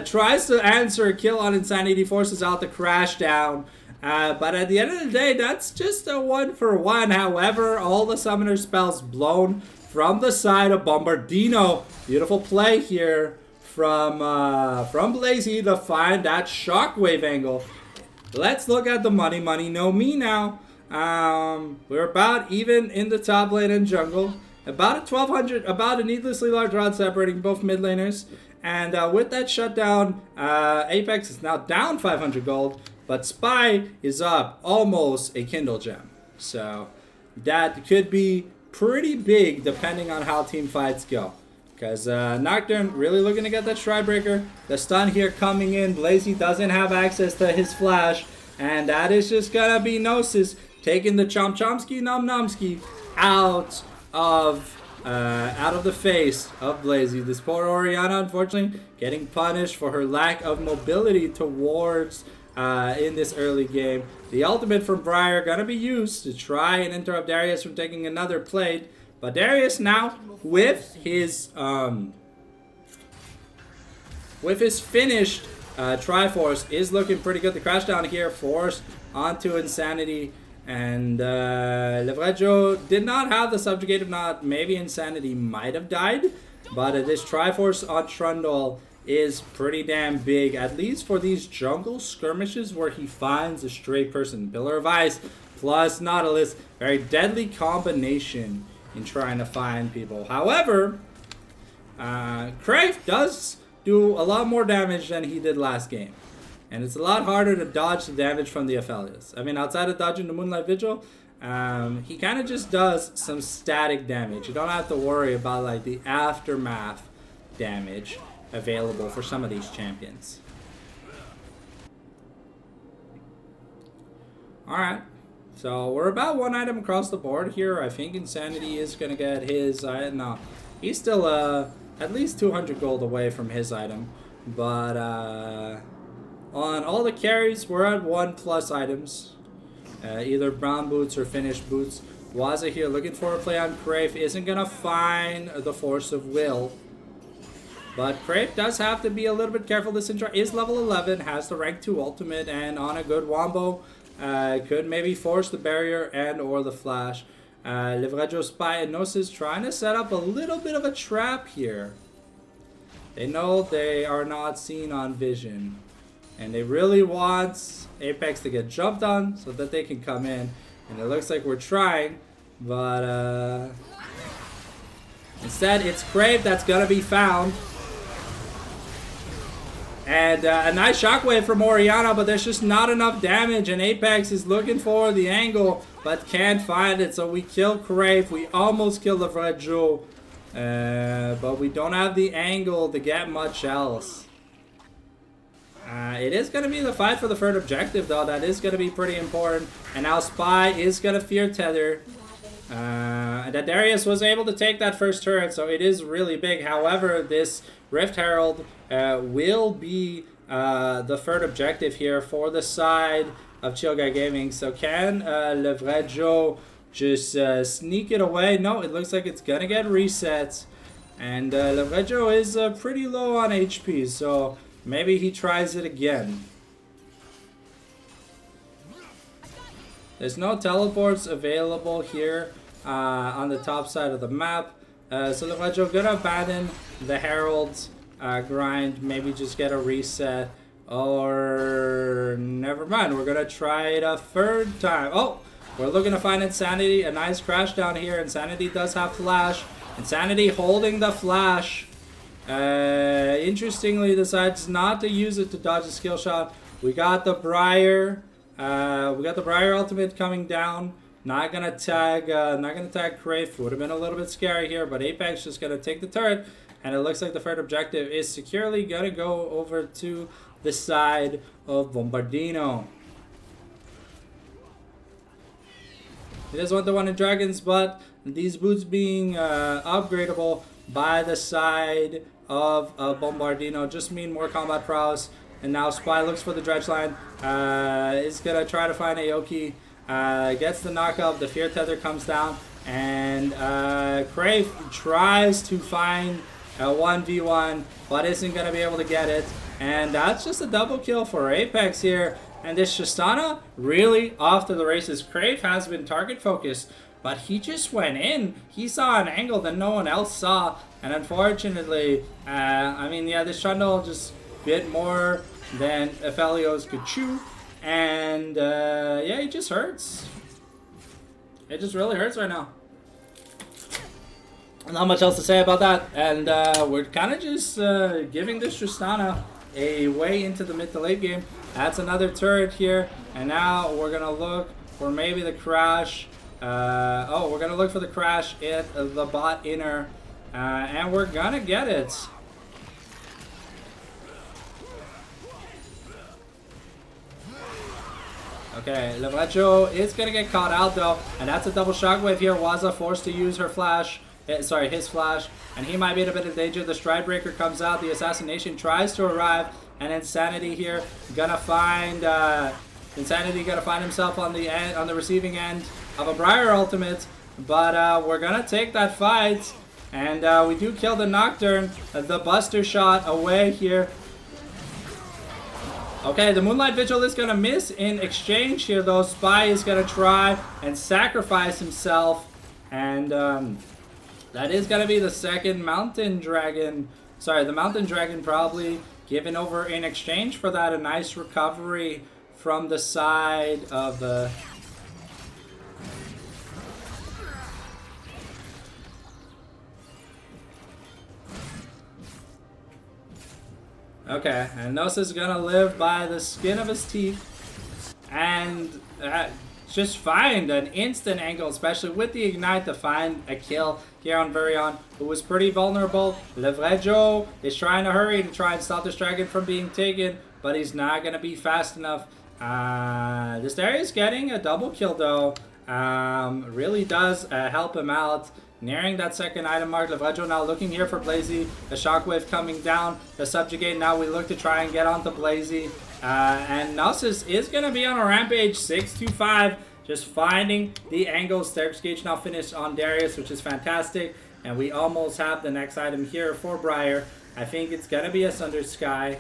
tries to answer a kill on Insanity, forces out the crash down. But at the end of the day, that's just a 1-for-1. However, all the summoner spells blown from the side of Bombardino. Beautiful play here from Blazy to find that shockwave angle. Let's look at the money. Money know me now. We're about even in the top lane and jungle. About a 1200, about a needlessly large rod separating both mid laners. And with that shutdown, Apex is now down 500 gold. But Spy is up almost a Kindle gem. So that could be pretty big depending on how team fights go. Because Nocturne really looking to get that Stridebreaker. The stun here coming in. Blazy doesn't have access to his flash. And that is just going to be Gnosis taking the Chomsky Nom Nomsky out of the face of Blazy. This poor Orianna, unfortunately, getting punished for her lack of mobility towards in this early game. The ultimate from Briar gonna be used to try and interrupt Darius from taking another plate. But Darius now with his finished Triforce is looking pretty good. The crash down here forced onto Insanity. And Levrejo did not have the subjugative knot. Maybe Insanity might have died. But this Triforce on Trundle is pretty damn big, at least for these jungle skirmishes where he finds a stray person. Pillar of Ice plus Nautilus, very deadly combination in trying to find people. However, Crave does do a lot more damage than he did last game. And it's a lot harder to dodge the damage from the Aphelios. I mean, outside of dodging the Moonlight Vigil, he kind of just does some static damage. You don't have to worry about like the aftermath damage available for some of these champions. Alright, so we're about one item across the board here. I think Insanity is going to get his item. No, he's still at least 200 gold away from his item. But on all the carries, we're at 1+ items. Either brown boots or finished boots. Waza here looking for a play on Crave. Isn't going to find the Force of Will. But Crave does have to be a little bit careful. This intro is level 11, has the rank 2 ultimate, and on a good wombo, could maybe force the barrier and or the flash. Levrejo, Spy, and Gnosis trying to set up a little bit of a trap here. They know they are not seen on vision. And they really want Apex to get jumped on so that they can come in. And it looks like we're trying, but instead it's Crave that's going to be found. And a nice shockwave from Orianna, but there's just not enough damage. And Apex is looking for the angle, but can't find it. So we kill Crave. We almost kill the Levrejo. But we don't have the angle to get much else. It is going to be the fight for the third objective, though. That is going to be pretty important. And now Spy is going to fear Tether. And that Darius was able to take that first turret, so it is really big. However, this Rift Herald will be the third objective here for the side of Chill Guy Gaming. So can Levrejo just sneak it away? No, it looks like it's going to get reset. And Levrejo is pretty low on HP, so maybe he tries it again. There's no teleports available here on the top side of the map. So Levrejo gonna abandon the Herald's grind, maybe just get a reset, or never mind, we're gonna try it a third time. Oh, we're looking to find Insanity, a nice crash down here. Insanity does have flash. Insanity holding the flash. Interestingly decides not to use it to dodge a skill shot. We got the Briar. We got the Briar ultimate coming down. Not gonna tag Crave. Would have been a little bit scary here, but Apex just gonna take the turret, and it looks like the third objective is securely gonna go over to the side of Bombardino. He does want the one in dragons, but these boots being upgradable by the side of Bombardino just mean more combat prowess. And now Spy looks for the dredge line. Is gonna try to find Aoki. Gets the knockup. The fear tether comes down, and Crave tries to find a 1v1, but isn't gonna be able to get it. And that's just a double kill for Apex here. And this Tristana really off to the races. Crave has been target focused, but he just went in. He saw an angle that no one else saw, and unfortunately, I mean, yeah, this Trundle just bit more than Aphelios could chew, and yeah, it just hurts. It just really hurts right now. Not much else to say about that, and we're kind of just giving this Tristana a way into the mid to late game. That's another turret here, and now we're gonna look for maybe the crash. Oh, we're gonna look for the crash at the bot inner, and we're gonna get it. Okay, Levrecho is gonna get caught out though, and that's a double shockwave here. Waza forced to use her flash, sorry, his flash, and he might be in a bit of danger. The Stride Breaker comes out, the assassination tries to arrive, and Insanity here gonna find Insanity gonna find himself on the end, on the receiving end of a Briar ultimate, but we're gonna take that fight, and we do kill the Nocturne, the Buster shot away here. Okay, the Moonlight Vigil is going to miss in exchange here, though. Spy is going to try and sacrifice himself. And that is going to be the second Mountain Dragon. Sorry, the Mountain Dragon probably given over in exchange for that. A nice recovery from the side of the... Okay, and Nos is gonna live by the skin of his teeth and just find an instant angle, especially with the Ignite, to find a kill here on Virion, who was pretty vulnerable. Levrejo is trying to hurry to try and stop this dragon from being taken, but he's not gonna be fast enough. This area is getting a double kill though. Really does help him out. Nearing that second item mark, Levrejo now looking here for Blazy. The shockwave coming down, the subjugate. Now we look to try and get onto Blazy. And Gnosis is going to be on a rampage, 6-5. Just finding the angles. Staircase Gauge now finished on Darius, which is fantastic. And we almost have the next item here for Briar. I think it's going to be a Sundered Sky.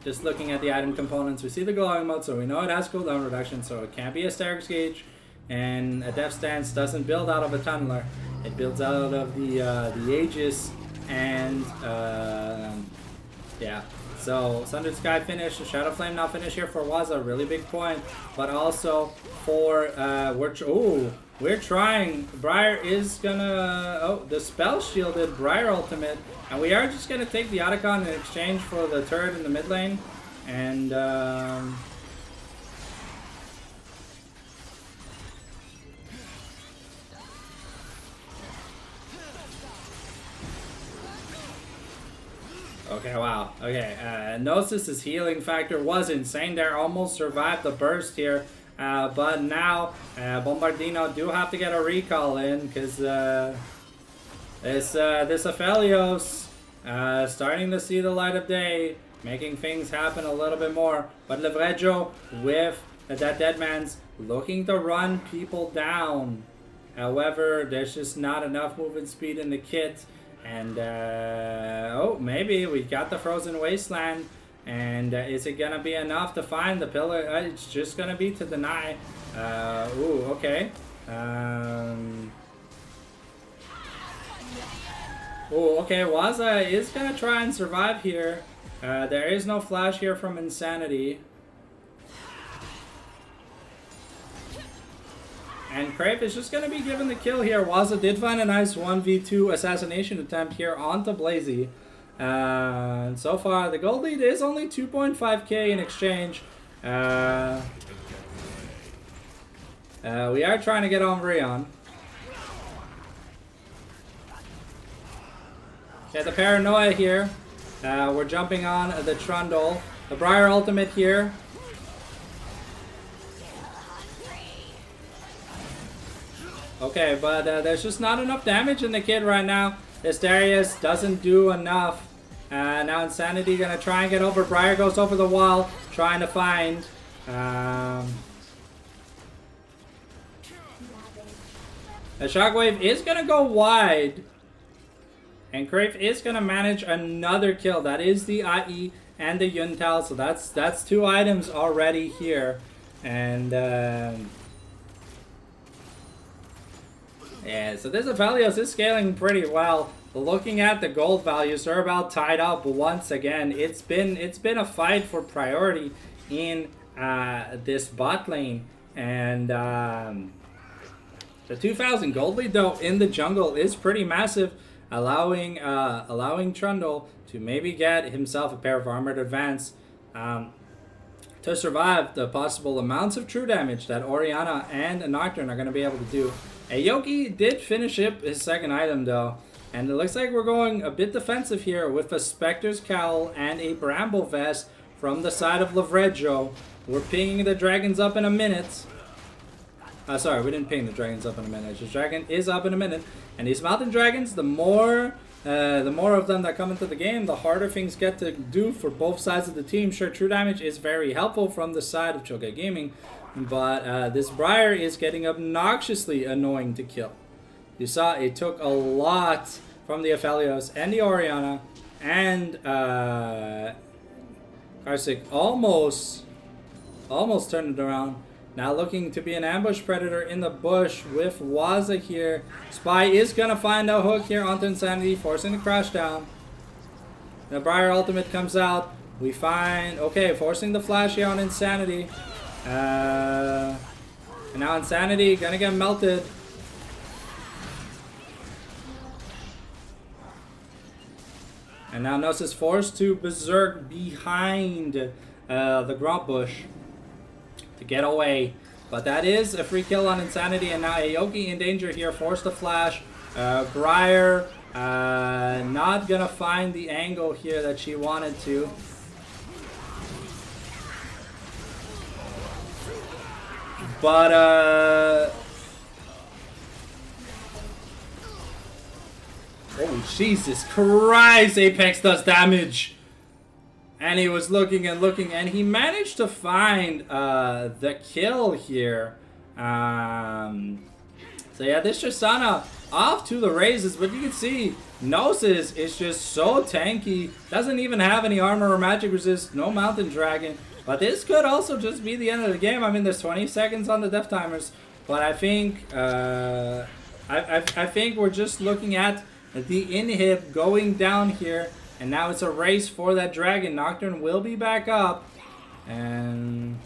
Just looking at the item components, we see the glowing mode, so we know it has cooldown reduction, so it can't be a Staircase Gauge. And a Death Stance doesn't build out of a Tunneler. It builds out of the Aegis, and yeah. So Sundered Sky finish, Shadow Flame now finish here for Waza, really big point. But also for we're trying. Briar is gonna the spell shielded Briar ultimate, and we are just gonna take the Otacon in exchange for the turret in the mid lane, and okay, wow. Okay, Gnosis' healing factor was insane there. Almost survived the burst here. But now, Bombardino do have to get a recall in, because this Aphelios starting to see the light of day, making things happen a little bit more. But Levrejo with that Deadman's looking to run people down. However, there's just not enough movement speed in the kit. And, oh, maybe we got the Frozen Wasteland. And is it going to be enough to find the pillar? It's just going to be to deny. Ooh, okay. Ooh, okay, Waza is going to try and survive here. There is no flash here from Insanity. And Crave is just going to be given the kill here. Waza did find a nice 1v2 assassination attempt here onto Blazy. And so far, the gold lead is only 2.5k in exchange. We are trying to get on Rion. Okay, the Paranoia here. We're jumping on the Trundle. The Briar ultimate here. Okay, but there's just not enough damage in the kid right now. This Darius doesn't do enough. Now Insanity gonna try and get over. Briar goes over the wall, trying to find. The Shockwave is gonna go wide. And Crave is gonna manage another kill. That is the IE and the Yuntal. So that's 2 items already here. And yeah, so this Aphelios is scaling pretty well. Looking at the gold values, they're about tied up once again. It's been a fight for priority in this bot lane, and the 2,000 gold lead though in the jungle is pretty massive, allowing Trundle to maybe get himself a pair of armored advance to survive the possible amounts of true damage that Orianna and Nocturne are going to be able to do. Aoki did finish up his second item though, and it looks like we're going a bit defensive here with a Spectre's Cowl and a Bramble Vest from the side of Lavreggio. We're pinging the dragons up in a minute. Sorry, we didn't ping the dragons up in a minute. The dragon is up in a minute. And these mountain dragons, the more of them that come into the game, the harder things get to do for both sides of the team. Sure, true damage is very helpful from the side of Chokai Gaming, but this Briar is getting obnoxiously annoying to kill. You saw it took a lot from the Aphelios and the Orianna, and Karthik almost turned it around. Now looking to be an ambush predator in the bush with Waza here. Spy is going to find a hook here onto Insanity, forcing the crash down. The Briar ultimate comes out. We find, okay, forcing the flash here on Insanity. And now Insanity going to get melted. And now Gnosis forced to berserk behind the Gromp bush to get away. But that is a free kill on Insanity, and now Aoki in danger here, forced to flash. Briar not gonna find the angle here that she wanted to. But oh Jesus Christ, Apex does damage. And he was looking and looking, and he managed to find the kill here. So yeah, this Tristana off to the races, but you can see Gnosis is just so tanky. Doesn't even have any armor or magic resist, no mountain dragon. But this could also just be the end of the game. I mean, there's 20 seconds on the death timers, but I think I think we're just looking at the inhib going down here. And now it's a race for that dragon. Nocturne will be back up. And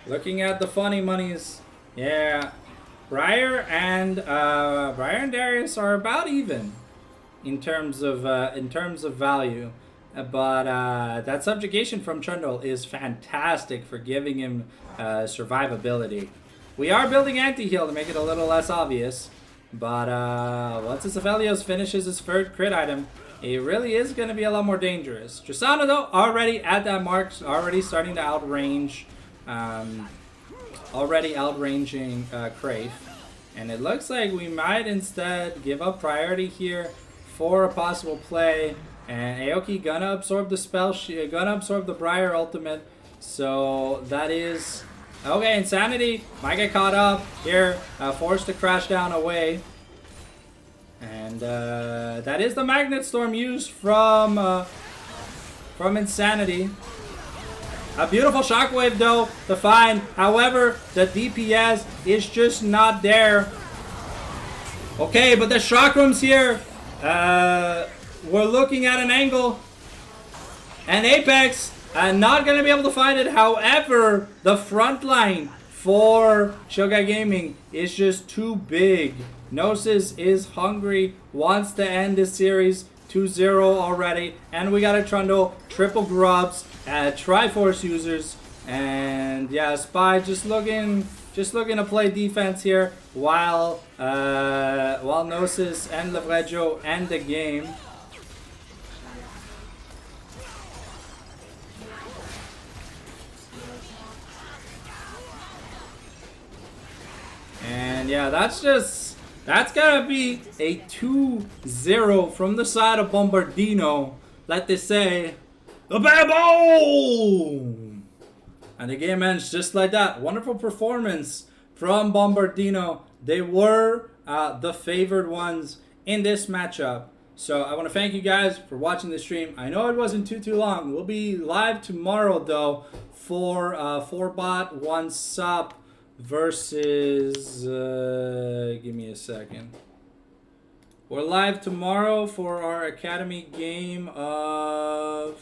looking at the funny monies, yeah, Briar and Darius are about even in terms of value. But that subjugation from Trundle is fantastic for giving him survivability. We are building anti-heal to make it a little less obvious. But once this Aphelios finishes his third crit item, it really is going to be a lot more dangerous. Tristana, though, already at that mark, already starting to outrange, outranging Crave. And it looks like we might instead give up priority here for a possible play. And Aoki gonna absorb the spell, gonna absorb the Briar ultimate. So that is... Okay, Insanity might get caught up here, forced to crash down away. And that is the Magnet Storm used from Insanity. A beautiful Shockwave though to find. However, the DPS is just not there. Okay, but the Chakrams here, we're looking at an angle. And Apex not going to be able to find it. However, the front line for Shogai Gaming is just too big. Gnosis is hungry, wants to end this series 2-0 already. And we got a Trundle, triple grubs, Triforce users. And yeah, Spy just looking to play defense here while Gnosis and Lavreggio end the game. And yeah, that's gotta be a 2-0 from the side of Bombardino. Let this say, the boom! And the game ends just like that. Wonderful performance from Bombardino. They were the favored ones in this matchup. So I want to thank you guys for watching the stream. I know it wasn't too long. We'll be live tomorrow though for 4-bot 1 sub versus give me a second. We're live tomorrow for our academy game of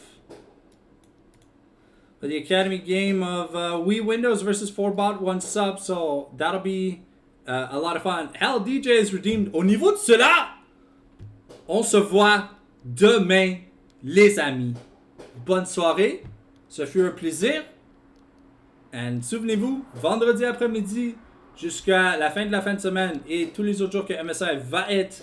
Wii Windows versus 4-bot 1 sub. So that'll be a lot of fun. Hell, DJ is redeemed. Au niveau de cela, on se voit demain, les amis. Bonne soirée. Ce fut un plaisir. Et souvenez-vous, vendredi après-midi jusqu'à la fin de semaine et tous les autres jours que MSI va être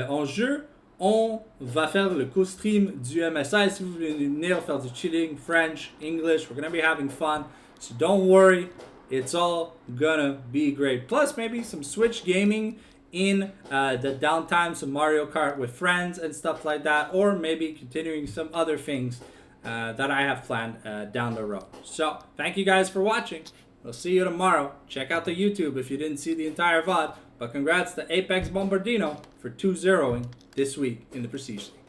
en jeu, on va faire le co-stream du MSI. Si vous voulez venir faire du chilling, French, English, we're going to be having fun. So don't worry, it's all gonna be great. Plus maybe some Switch gaming in the downtime, some Mario Kart with friends and stuff like that, or maybe continuing some other things that I have planned down the road. So thank you guys for watching. We'll see you tomorrow. Check out the YouTube if you didn't see the entire VOD. But congrats to Apex Bombardino for 2-0ing this week in the Prestige League.